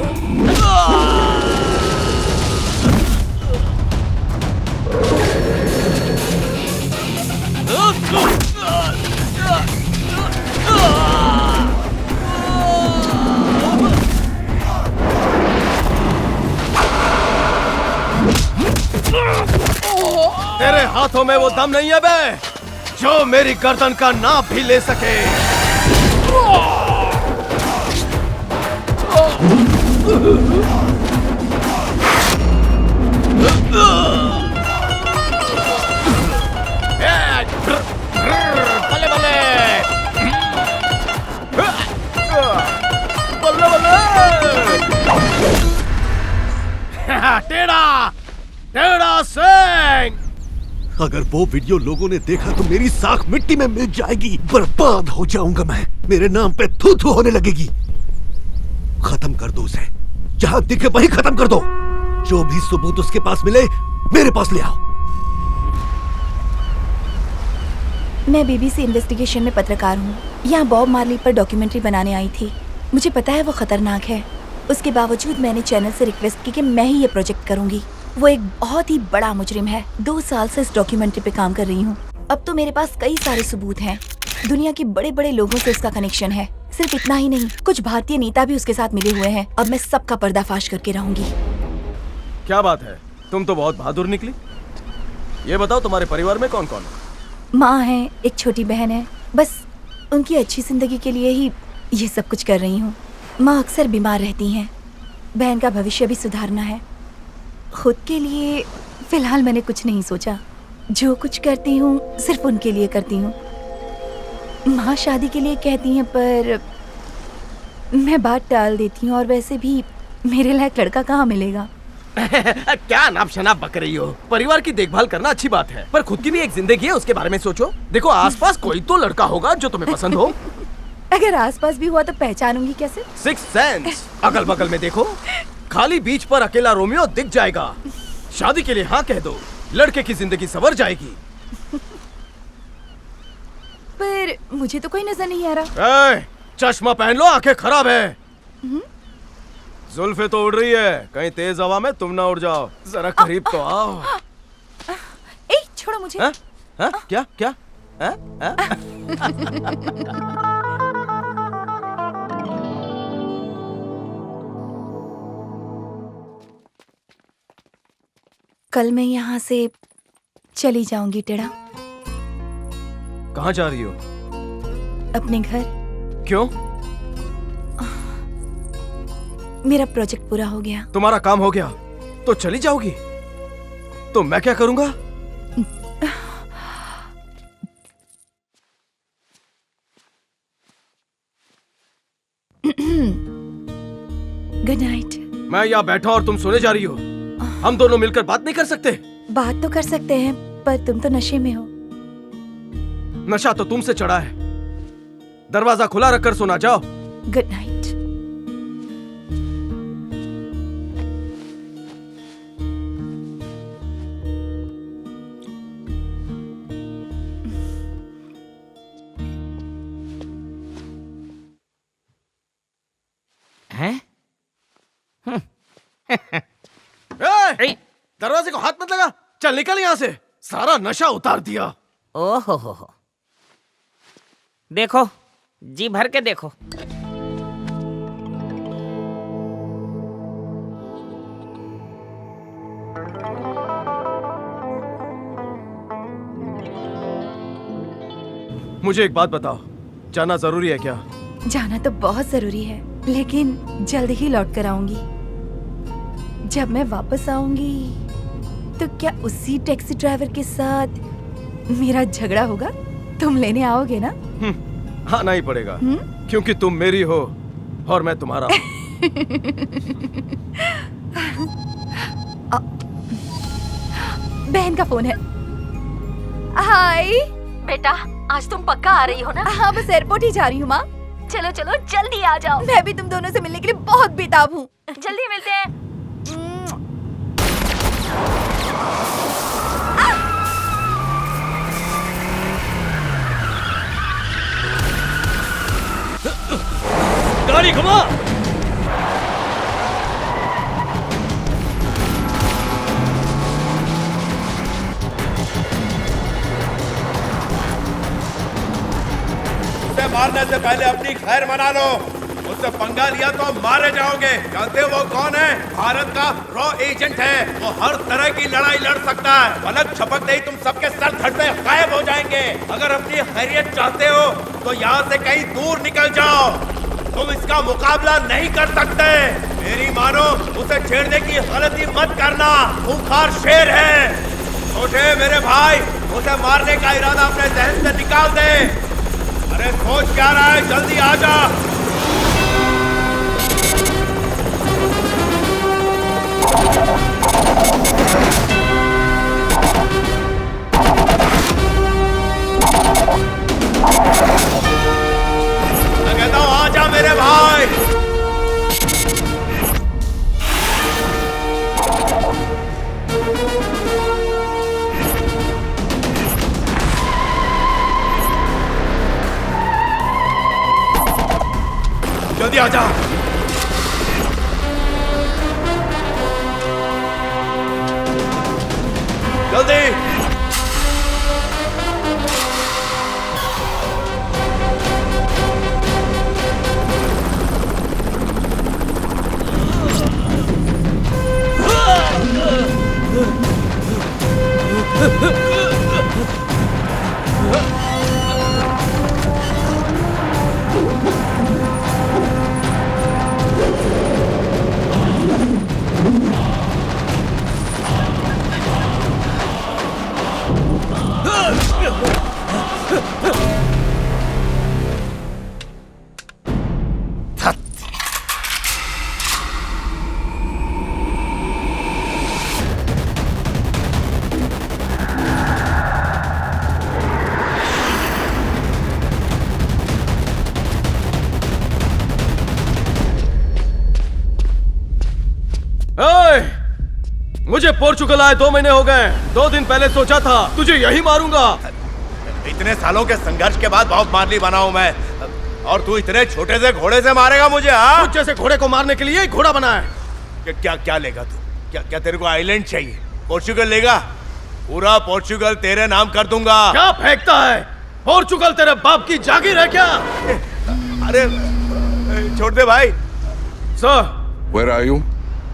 तेरे हाथों में वो दम नहीं है बे, जो मेरी गर्दन का नाप भी ले सके। बल्ले बल्ले, बल्ले बल्ले। टेढ़ा टेढ़ा अगर वो वीडियो लोगों ने देखा तो मेरी साख मिट्टी में मिल जाएगी, बर्बाद हो जाऊंगा मैं, मेरे नाम पे थू थू होने लगेगी। खत्म कर दो उसे, जहां दिखे वहीं खत्म कर दो। जो भी सबूत उसके पास मिले मेरे पास ले आओ। मैं बीबीसी इन्वेस्टिगेशन में पत्रकार हूँ। यहाँ बॉब मार्ली पर डॉक्यूमेंट्री बनाने आई थी। मुझे पता है वो खतरनाक है, उसके बावजूद मैंने चैनल से रिक्वेस्ट की कि मैं ही ये प्रोजेक्ट करूंगी। वो एक बहुत ही बड़ा मुजरिम है। 2 साल से इस डॉक्यूमेंट्री पे काम कर रही हूँ। अब तो मेरे पास कई सारे सबूत हैं। दुनिया के बड़े बड़े लोगों से उसका कनेक्शन है। सिर्फ इतना ही नहीं, कुछ भारतीय नेता भी उसके साथ मिले हुए हैं। अब मैं सबका पर्दाफाश करके रहूंगी। क्या बात है, तुम तो बहुत बहादुर निकली। ये बताओ तुम्हारे परिवार में कौन कौन है? माँ है, एक छोटी बहन है। बस उनकी अच्छी जिंदगी के लिए ही ये सब कुछ कर रही हूँ। माँ अक्सर बीमार रहती हैं। बहन का भविष्य भी सुधारना है। खुद के लिए फिलहाल मैंने कुछ नहीं सोचा। जो कुछ करती हूँ सिर्फ उनके लिए करती हूँ। माँ शादी के लिए कहती हैं पर मैं बात टाल देती हूँ, और वैसे भी मेरे लायक लड़का कहाँ मिलेगा। क्या नाप शनाप बक रही हो? परिवार की देखभाल करना अच्छी बात है, पर खुद की भी एक जिंदगी है, उसके बारे में सोचो। देखो आसपास कोई तो लड़का होगा जो तुम्हें पसंद हो। अगर आसपास भी हुआ तो पहचानूंगी कैसे? 6th sense. अगल बगल में देखो, खाली बीच पर अकेला रोमियो दिख जाएगा। शादी के लिए हाँ कह दो, लड़के की जिंदगी संवर जाएगी। पर मुझे तो कोई नजर नहीं आ रहा। चश्मा पहन लो, आंखें खराब है। जुल्फे तो उड़ रही है, कहीं तेज हवा में तुम ना उड़ जाओ। जरा करीब तो आओ। ए, छोड़ो मुझे। क्या क्या? कल मैं यहाँ से चली जाऊंगी टेढ़ा। कहाँ जा रही हो? अपने घर। क्यों? मेरा प्रोजेक्ट पूरा हो गया। तुम्हारा काम हो गया तो चली जाओगी? तो मैं क्या करूंगा? Good night. मैं यहाँ बैठा और तुम सोने जा रही हो। हम दोनों मिलकर बात नहीं कर सकते? बात तो कर सकते हैं, पर तुम तो नशे में हो। नशा तो तुमसे चढ़ा है। दरवाजा खुला रखकर सोना, जाओ। Good night. हैं? दरवाजे को हाथ मत लगा। चल निकल यहाँ से, सारा नशा उतार दिया। ओहो हो। देखो, जी भर के देखो। मुझे एक बात बताओ, जाना जरूरी है क्या? जाना तो बहुत जरूरी है, लेकिन जल्द ही लौट कर आऊंगी। जब मैं वापस आऊंगी तो क्या उसी टैक्सी ड्राइवर के साथ मेरा झगड़ा होगा? तुम लेने आओगे ना? आना ही पड़ेगा, क्योंकि तुम मेरी हो और मैं तुम्हारा हूँ। बहन का फोन है। हाय बेटा, आज तुम पक्का आ रही हो ना? हाँ, बस एयरपोर्ट ही जा रही हूँ माँ। चलो चलो जल्दी आ जाओ। मैं भी तुम दोनों से मिलने के लिए बहुत बेताब हूँ। जल्दी मिलते हैं। गाड़ी घुमा। उसे मारने से पहले अपनी खैर मना लो। उससे पंगा लिया तो मारे जाओगे। जानते हो वो कौन है? भारत का रॉ एजेंट है। वो हर तरह की लड़ाई लड़ सकता है। पलक झपकते ही तुम सबके सर धड़ पे गायब हो जाएंगे। अगर अपनी खैरियत चाहते हो तो यहाँ से कहीं दूर निकल जाओ। तुम इसका मुकाबला नहीं कर सकते। मेरी मानो, उसे छेड़ने की गलती मत करना। खूंखार शेर है। छोटे मेरे भाई, उसे मारने का इरादा अपने जहन से निकाल दे। अरे सोच क्या रहा है, जल्दी आ जा। जल्दी आ जा। जल्दी। मुझे पोर्चुगल आए 2 महीने हो गए। 2 दिन पहले सोचा था तुझे यही मारूंगा। इतने सालों के संघर्ष के बाद बॉब मार्ली बना हूं मैं, और तू इतने छोटे से घोड़े से मारेगा मुझे? हाँ, तुझ जैसे घोड़े को मारने के लिए ही घोड़ा बना है। क्या क्या लेगा तू? क्या तेरे को आइलैंड चाहिए? पोर्चुगल लेगा? पूरा पोर्चुगल तेरे नाम कर दूंगा। क्या फेंकता है? पोर्चुगल तेरे बाप की जागीर है क्या? अरे छोड़ दे भाई। Sir, Where are you?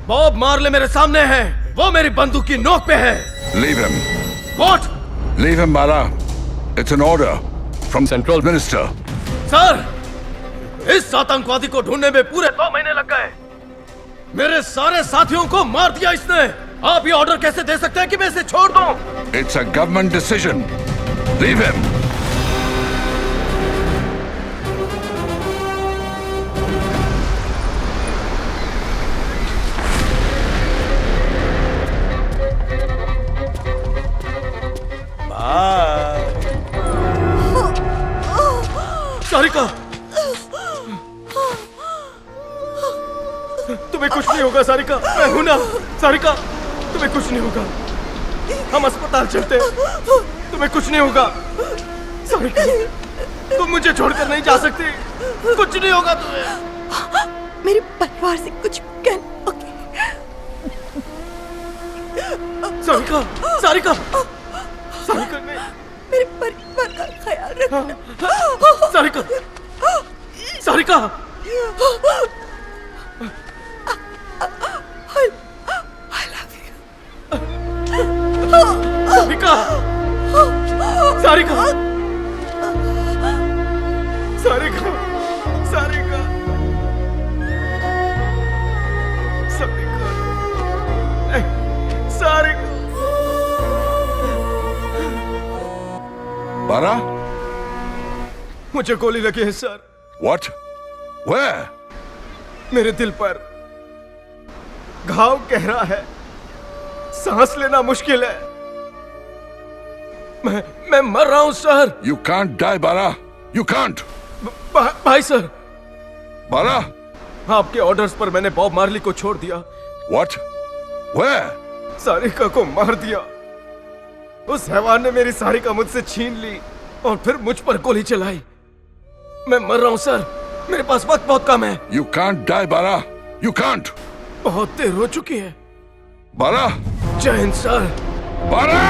Bob Marley मेरे सामने है। वो मेरी बंदूक की नोक पे है। Leave him. What? Leave him, Bala. It's an order from Central Minister. Sir, इस आतंकवादी को ढूंढने में पूरे 2 महीने लग गए। मेरे सारे साथियों को मार दिया इसने। आप ये ऑर्डर कैसे दे सकते हैं कि मैं इसे छोड़ दूं? It's a government decision. Leave him. Sarika, तुम्हें कुछ नहीं होगा सारिका, मैं हूं ना। सारिका, तुम्हें कुछ नहीं होगा। हम अस्पताल चलते हैं, तुम्हें कुछ नहीं होगा। सारिका, तुम मुझे छोड़कर नहीं जा सकती। कुछ नहीं होगा तुम्हें। मेरे परिवार से कुछ कहना। सारिका, सारिका, सारिका नहीं। मेरे परिवार का ख्याल रखना। Sarika, Sarika, I love you. Sarika, Sarika, Sarika, Sarika, Sarika, Sarika. Bala? मुझे गोली लगी है सर। What? Where? मेरे दिल पर घाव गहरा है, सांस लेना मुश्किल है। मैं मर रहा हूं sir. You can't die, Bala. You can't. भाई सर। Bala? आपके ऑर्डर्स पर मैंने बॉब मार्ली को छोड़ दिया। What? Where? सारिका को मार दिया। उस हैवान ने मेरी सारिका मुझसे छीन ली और फिर मुझ पर गोली चलाई। मैं मर रहा हूं सर, मेरे पास वक्त बहुत कम है। You can't die, Bala. You can't. बहुत देर हो चुकी है। Bala? जय हिंद सर। Bala!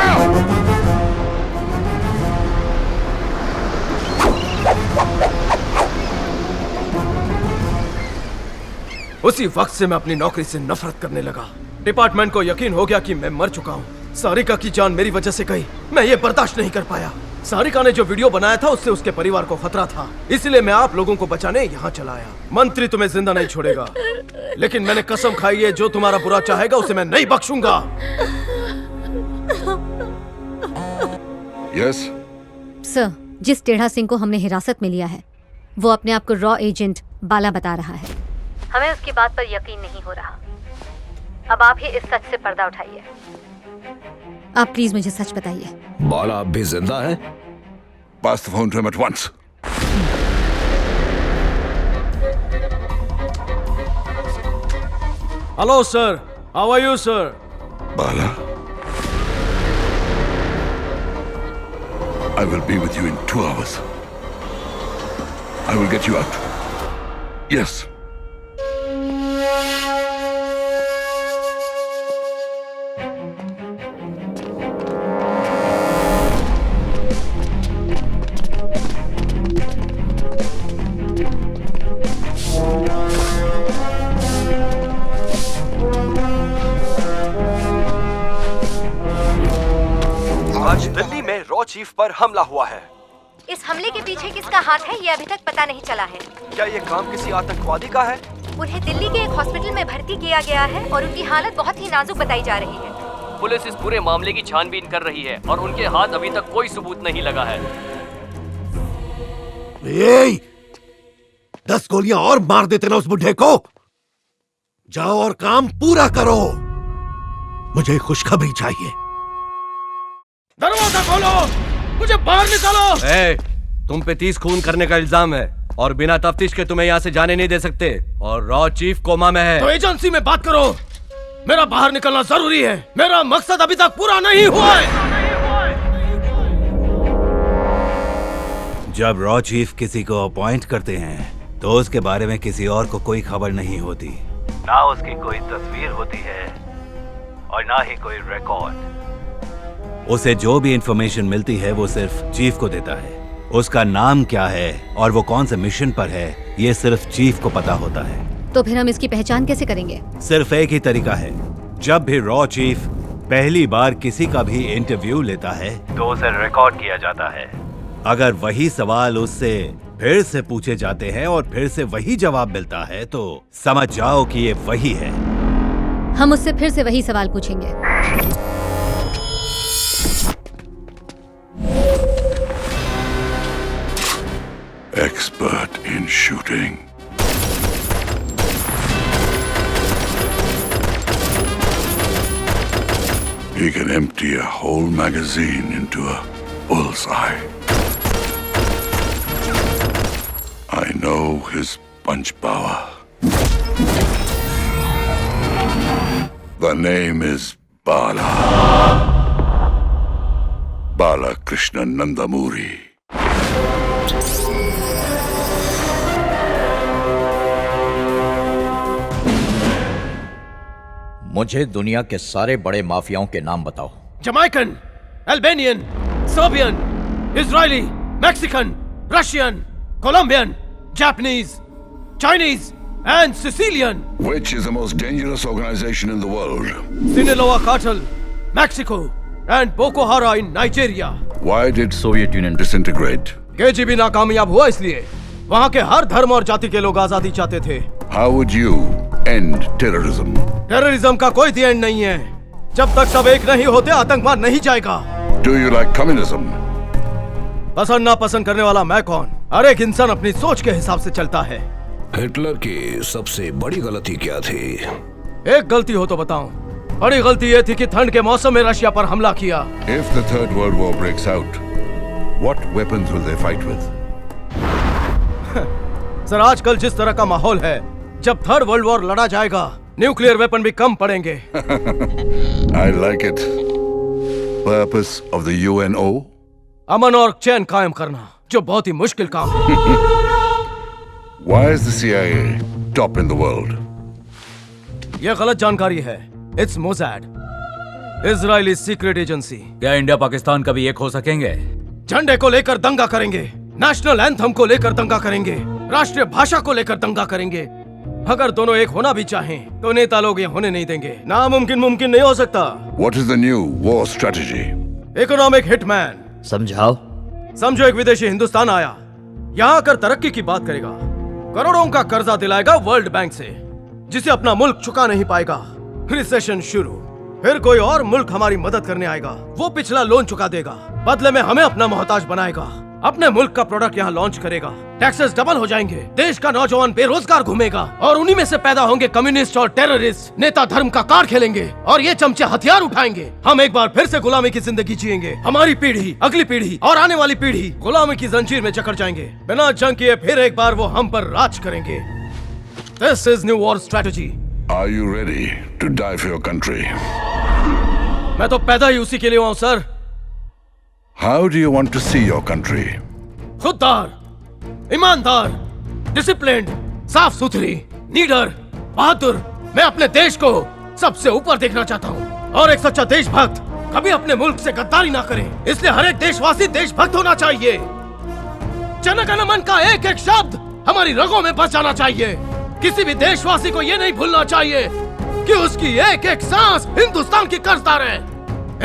उसी वक्त से मैं अपनी नौकरी से नफरत करने लगा। डिपार्टमेंट को यकीन हो गया कि मैं मर चुका हूँ। सारिका की जान मेरी वजह से गई। मैं ये बर्दाश्त नहीं कर पाया। सारिका ने जो वीडियो बनाया था उससे उसके परिवार को खतरा था, इसलिए मैं आप लोगों को बचाने यहाँ चला आया। मंत्री तुम्हें जिंदा नहीं छोड़ेगा, लेकिन मैंने कसम खाई है जो तुम्हारा बुरा चाहेगा उसे मैं नहीं बख्शूंगा। Yes? सर, जिस टेढ़ा सिंह को हमने हिरासत में लिया है वो अपने आप को रॉ एजेंट बाला बता रहा है। हमें उसकी बात पर यकीन नहीं हो रहा। अब आप ही इस सच से पर्दा उठाइए। आप प्लीज मुझे सच बताइए। बाला अब भी जिंदा है? Pass the phone to him at once. Hello, sir. How are you, sir? Bala? I will be with you in 2 hours. I will get you out. Yes, chief पर हमला हुआ है। इस हमले के पीछे किसका हाथ है ये अभी तक पता नहीं चला है। क्या ये काम किसी आतंकवादी का है? उन्हें दिल्ली के एक हॉस्पिटल में भर्ती किया गया है और उनकी हालत बहुत ही नाजुक बताई जा रही है। पुलिस इस पूरे मामले की छानबीन कर रही है और उनके हाथ अभी तक कोई सबूत नहीं लगा है। 10 गोलियां और मार देते ना उस बुढ़े को। जाओ और काम पूरा करो। मुझे खुशखबरी चाहिए। दरवाजा खोलो, मुझे बाहर निकालो। तुम पे 30 खून करने का इल्जाम है और बिना तफ्तीश के तुम्हें यहाँ से जाने नहीं दे सकते और रॉ चीफ कोमा में है। तो एजेंसी में बात करो। मेरा बाहर निकलना जरूरी है। मेरा मकसद अभी तक पूरा नहीं हुआ है। जब रॉ चीफ किसी को अपॉइंट करते हैं तो उसके बारे में किसी और को कोई खबर नहीं होती, ना उसकी कोई तस्वीर होती है और ना ही कोई रिकॉर्ड। उसे जो भी इंफॉर्मेशन मिलती है वो सिर्फ चीफ को देता है। उसका नाम क्या है और वो कौन से मिशन पर है ये सिर्फ चीफ को पता होता है। तो फिर हम इसकी पहचान कैसे करेंगे? सिर्फ एक ही तरीका है। जब भी रॉ चीफ पहली बार किसी का भी इंटरव्यू लेता है तो उसे रिकॉर्ड किया जाता है। अगर वही सवाल उससे फिर से पूछे जाते हैं और फिर से वही जवाब मिलता है तो समझ जाओ कि ये वही है। हम उससे फिर से वही सवाल पूछेंगे। Expert in shooting. He can empty a whole magazine into a bullseye. I know his punch power. The name is Bala. Bala Krishna Nandamuri. मुझे दुनिया के सारे बड़े माफियाओं के नाम बताओ। Jamaican, Albanian, Serbian, Israeli, Mexican, Russian, Colombian, Japanese, Chinese and Sicilian. Which is the most dangerous organization in the world? Sinaloa cartel, Mexico, and Boko Haram in Nigeria. Why did Soviet Union disintegrate? KGB नाकामयाब हुआ इसलिए। वहाँ के हर धर्म और जाति के लोग आजादी चाहते थे। How would you end terrorism? Terrorism का कोई दी एंड नहीं है। जब तक सब एक नहीं होते आतंकवाद नहीं जाएगा। Do you like communism? पसंद ना पसंद करने वाला मैं कौन? हर एक इंसान अपनी सोच के हिसाब से चलता है। हिटलर की सबसे बड़ी गलती क्या थी? एक गलती हो तो बताऊं। बड़ी गलती ये थी कि ठंड के मौसम में रशिया पर हमला किया। If the Third World War breaks out, what weapons will they fight with? Sir आजकल जिस तरह का माहौल है, जब थर्ड वर्ल्ड वॉर लड़ा जाएगा न्यूक्लियर वेपन भी कम पड़ेंगे। I like it. Purpose of the UNO? अमन और चैन कायम करना, जो बहुत ही मुश्किल काम है। Why is the CIA top in the world? यह गलत जानकारी है। It's Mossad, Israeli secret agency. क्या इंडिया पाकिस्तान कभी एक हो सकेंगे? झंडे को लेकर दंगा करेंगे, नेशनल एंथम को लेकर दंगा करेंगे, राष्ट्रीय भाषा को लेकर दंगा करेंगे। अगर दोनों एक होना भी चाहें, तो नेता लोग ये होने नहीं देंगे। नामुमकिन मुमकिन नहीं हो सकता। What is the new war strategy? Economic hitman. समझाओ। समझो एक विदेशी हिंदुस्तान आया, यहाँ आकर तरक्की की बात करेगा, करोड़ों का कर्जा दिलाएगा वर्ल्ड बैंक से, जिसे अपना मुल्क चुका नहीं पाएगा। रिसेशन शुरू, फिर कोई और मुल्क हमारी मदद करने आएगा, वो पिछला लोन चुका देगा, बदले में हमें अपना मोहताज बनाएगा, अपने मुल्क का प्रोडक्ट यहाँ लॉन्च करेगा, टैक्सेस डबल हो जाएंगे, देश का नौजवान बेरोजगार घूमेगा और उन्हीं में से पैदा होंगे कम्युनिस्ट और टेररिस्ट। नेता धर्म का कार्ड खेलेंगे और ये चमचे हथियार उठाएंगे। हम एक बार फिर से गुलामी की जिंदगी जिएंगे। हमारी पीढ़ी, अगली पीढ़ी और आने वाली पीढ़ी गुलामी की जंजीर में जकड़ जाएंगे। बिना जंग किए फिर एक बार वो हम पर राज करेंगे। This is new war strategy. Are you ready to die for your country? मैं तो पैदा ही उसी के लिए हुआ हूँ sir. How do you want to see your country? खुददार, ईमानदार, डिसिप्लिन्ड, साफ सुथरी, नीडर, बहादुर। मैं अपने देश को सबसे ऊपर देखना चाहता हूँ और एक सच्चा देशभक्त कभी अपने मुल्क से गद्दारी ना करे। इसलिए हर एक देशवासी देशभक्त होना चाहिए। जन गण मन का एक एक शब्द हमारी रगों में बस जाना चाहिए। किसी भी देशवासी को ये नहीं भूलना चाहिए कि उसकी एक एक सांस हिंदुस्तान की कर्जदार है।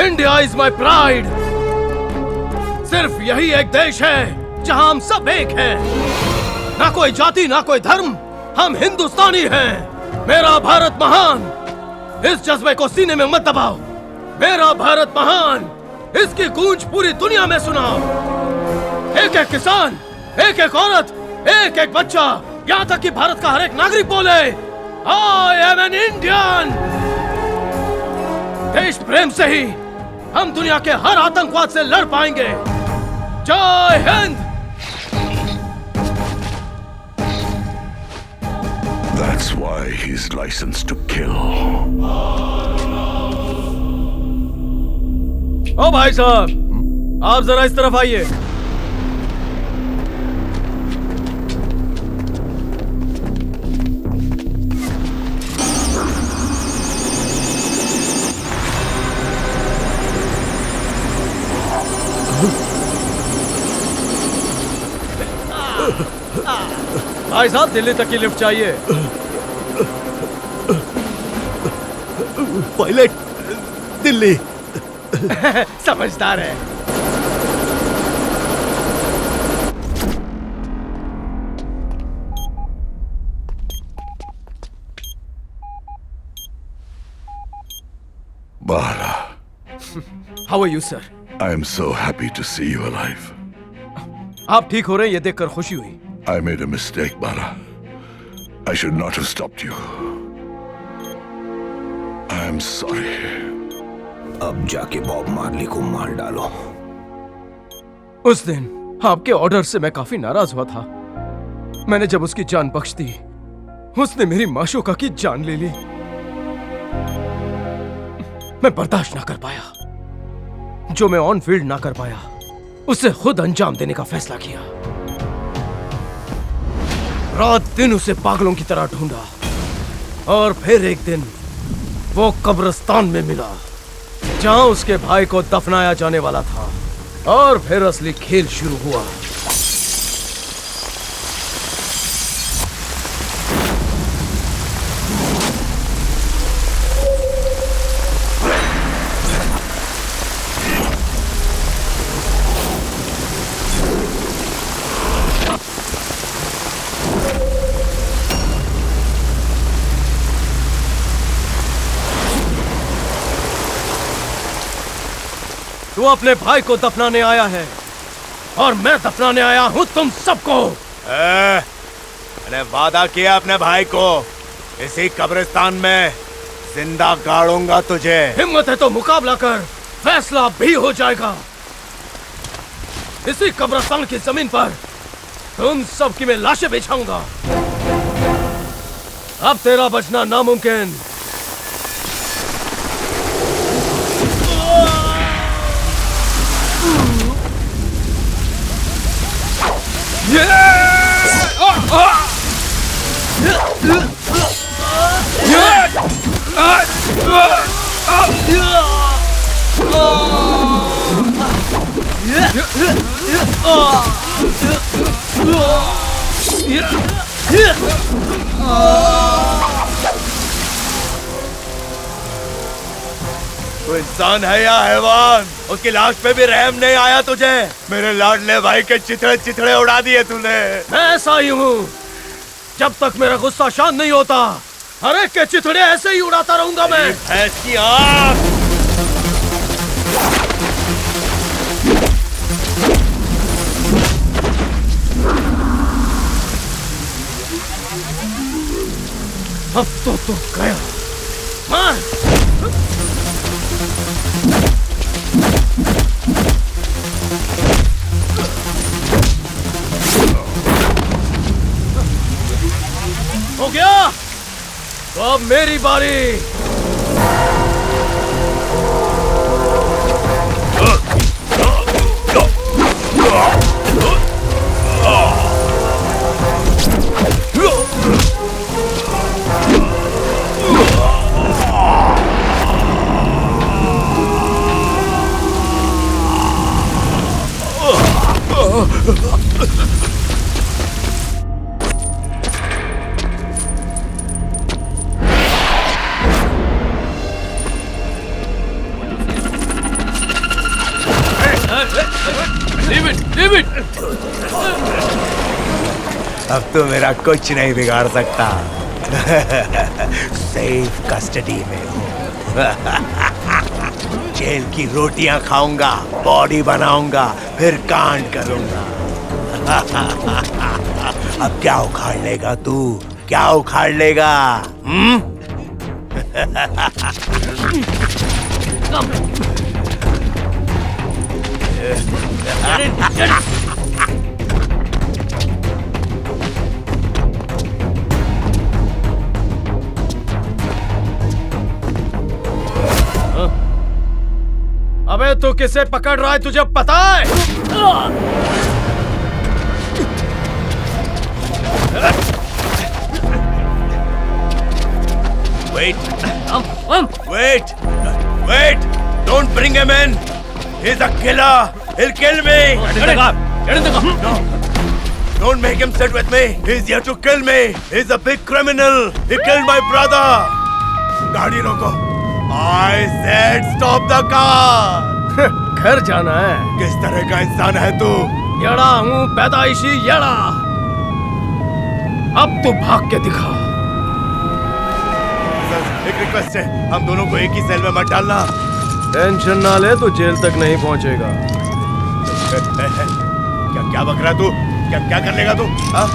India is my pride. सिर्फ यही एक देश है जहां हम सब एक हैं। ना कोई जाति, ना कोई धर्म, हम हिंदुस्तानी हैं। मेरा भारत महान, इस जज्बे को सीने में मत दबाओ। मेरा भारत महान, इसकी गूंज पूरी दुनिया में सुनाओ। एक एक किसान, एक एक औरत, एक एक बच्चा, यहाँ तक कि भारत का हर एक नागरिक बोले, I am an Indian। देश प्रेम से ही हम दुनिया के हर आतंकवाद से लड़ पाएंगे। जय Hind. That's why he's licensed to kill. ओ भाई साहब, आप जरा इस तरफ आइए। भाई साहब, दिल्ली तक की लिफ्ट चाहिए। पायलट, दिल्ली। समझदार है। Bala, How are you, sir? I am so happy to see you alive. आप ठीक हो रहे हैं, ये देखकर खुशी हुई। I made a mistake, Bala. I should not have stopped you. I am sorry. अब जाके बॉब मार्ली को मार डालो। उस दिन आपके ऑर्डर से मैं काफी नाराज हुआ था। मैंने जब उसकी जान बख्श दी, उसने मेरी माशूका की जान ले ली। मैं बर्दाश्त ना कर पाया। जो मैं ऑन फील्ड ना कर पाया, उसे खुद अंजाम देने का फैसला किया। रात दिन उसे पागलों की तरह ढूंढा और फिर एक दिन वो कब्रिस्तान में मिला, जहां उसके भाई को दफनाया जाने वाला था। और फिर असली खेल शुरू हुआ। तू अपने भाई को दफनाने आया है और मैं दफनाने आया हूं तुम सबको। मैंने वादा किया अपने भाई को, इसी कब्रिस्तान में जिंदा गाड़ूंगा तुझे। हिम्मत है तो मुकाबला कर, फैसला भी हो जाएगा। इसी कब्रिस्तान की जमीन पर तुम सबकी मैं लाशें बिछाऊंगा। अब तेरा बचना नामुमकिन। तू इंसान है या हैवान? उसकी लाश पे भी रहम नहीं आया तुझे? मेरे लाडले भाई के चिथड़े चिथड़े उड़ा दिए तूने। मैं ऐसा ही हूँ, जब तक मेरा गुस्सा शांत नहीं होता, हर एक के चिथड़े ऐसे ही उड़ाता रहूंगा मैं। भैंस की आँख। अब तो गया। मार। हो गया, तो अब मेरी बारी। अब तो मेरा कुछ नहीं बिगाड़ सकता। सेफ कस्टडी में हूँ। जेल की रोटियां खाऊंगा, बॉडी बनाऊंगा, फिर कांड करूंगा। अब क्या उखाड़ लेगा तू? क्या उखाड़ लेगा? अबे तू किसे पकड़ रहा है, तुझे पता है? Wait! Don't bring him in! He's a killer! He'll kill me! No! Don't make him sit with me! He's here to kill me! He's a big criminal! He killed my brother! गाड़ी रोको! I said stop the car! घर जाना है? किस तरह का इंसान है तू? येड़ा हूँ, पैदाइशी येड़ा। अब तू भाग के दिखा। एक रिक्वेस्ट है, हम दोनों को एक ही सेल में मत डालना। टेंशन ना ले, तू जेल तक नहीं पहुंचेगा। क्या बक रहा तू? क्या कर लेगा तू? हाँ?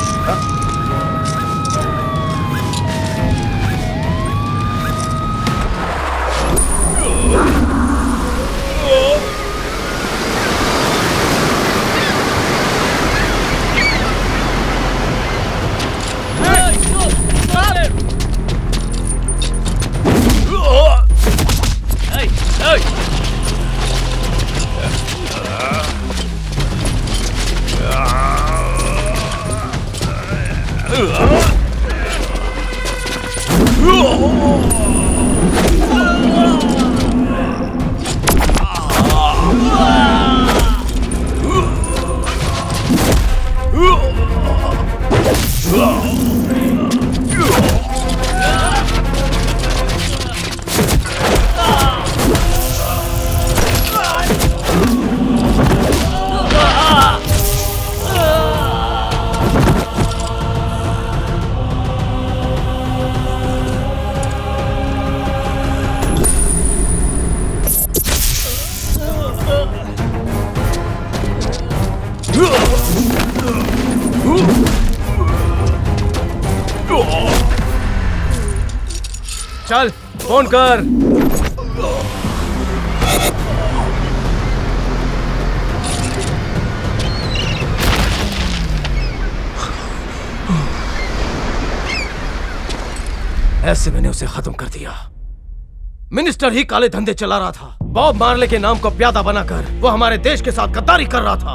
चल फोन कर। ऐसे मैंने उसे खत्म कर दिया। मिनिस्टर ही काले धंधे चला रहा था। बॉब मार्ले के नाम को प्यादा बनाकर वो हमारे देश के साथ गद्दारी कर रहा था।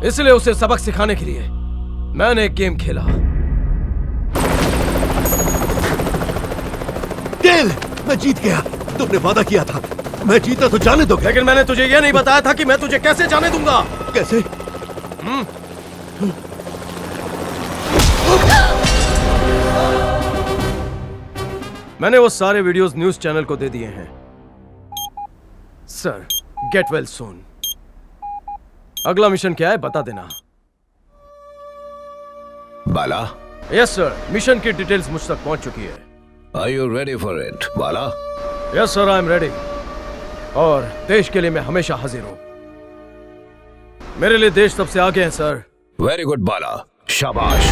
इसलिए उसे सबक सिखाने के लिए मैंने एक गेम खेला। डेल, मैं जीत गया। तुमने वादा किया था, मैं जीता तो जाने दो। लेकिन मैंने तुझे यह नहीं बताया था कि मैं तुझे कैसे जाने दूंगा। कैसे? मैंने वो सारे वीडियोस न्यूज चैनल को दे दिए हैं। Sir, get well soon. अगला मिशन क्या है बता देना। बाला? यस सर, मिशन की डिटेल्स मुझ तक पहुंच चुकी है। Are you ready for it, Bala? Yes sir, I am ready. और देश के लिए मैं हमेशा हाजिर हूं। मेरे लिए देश सबसे आगे है सर। वेरी गुड बाला, शाबाश।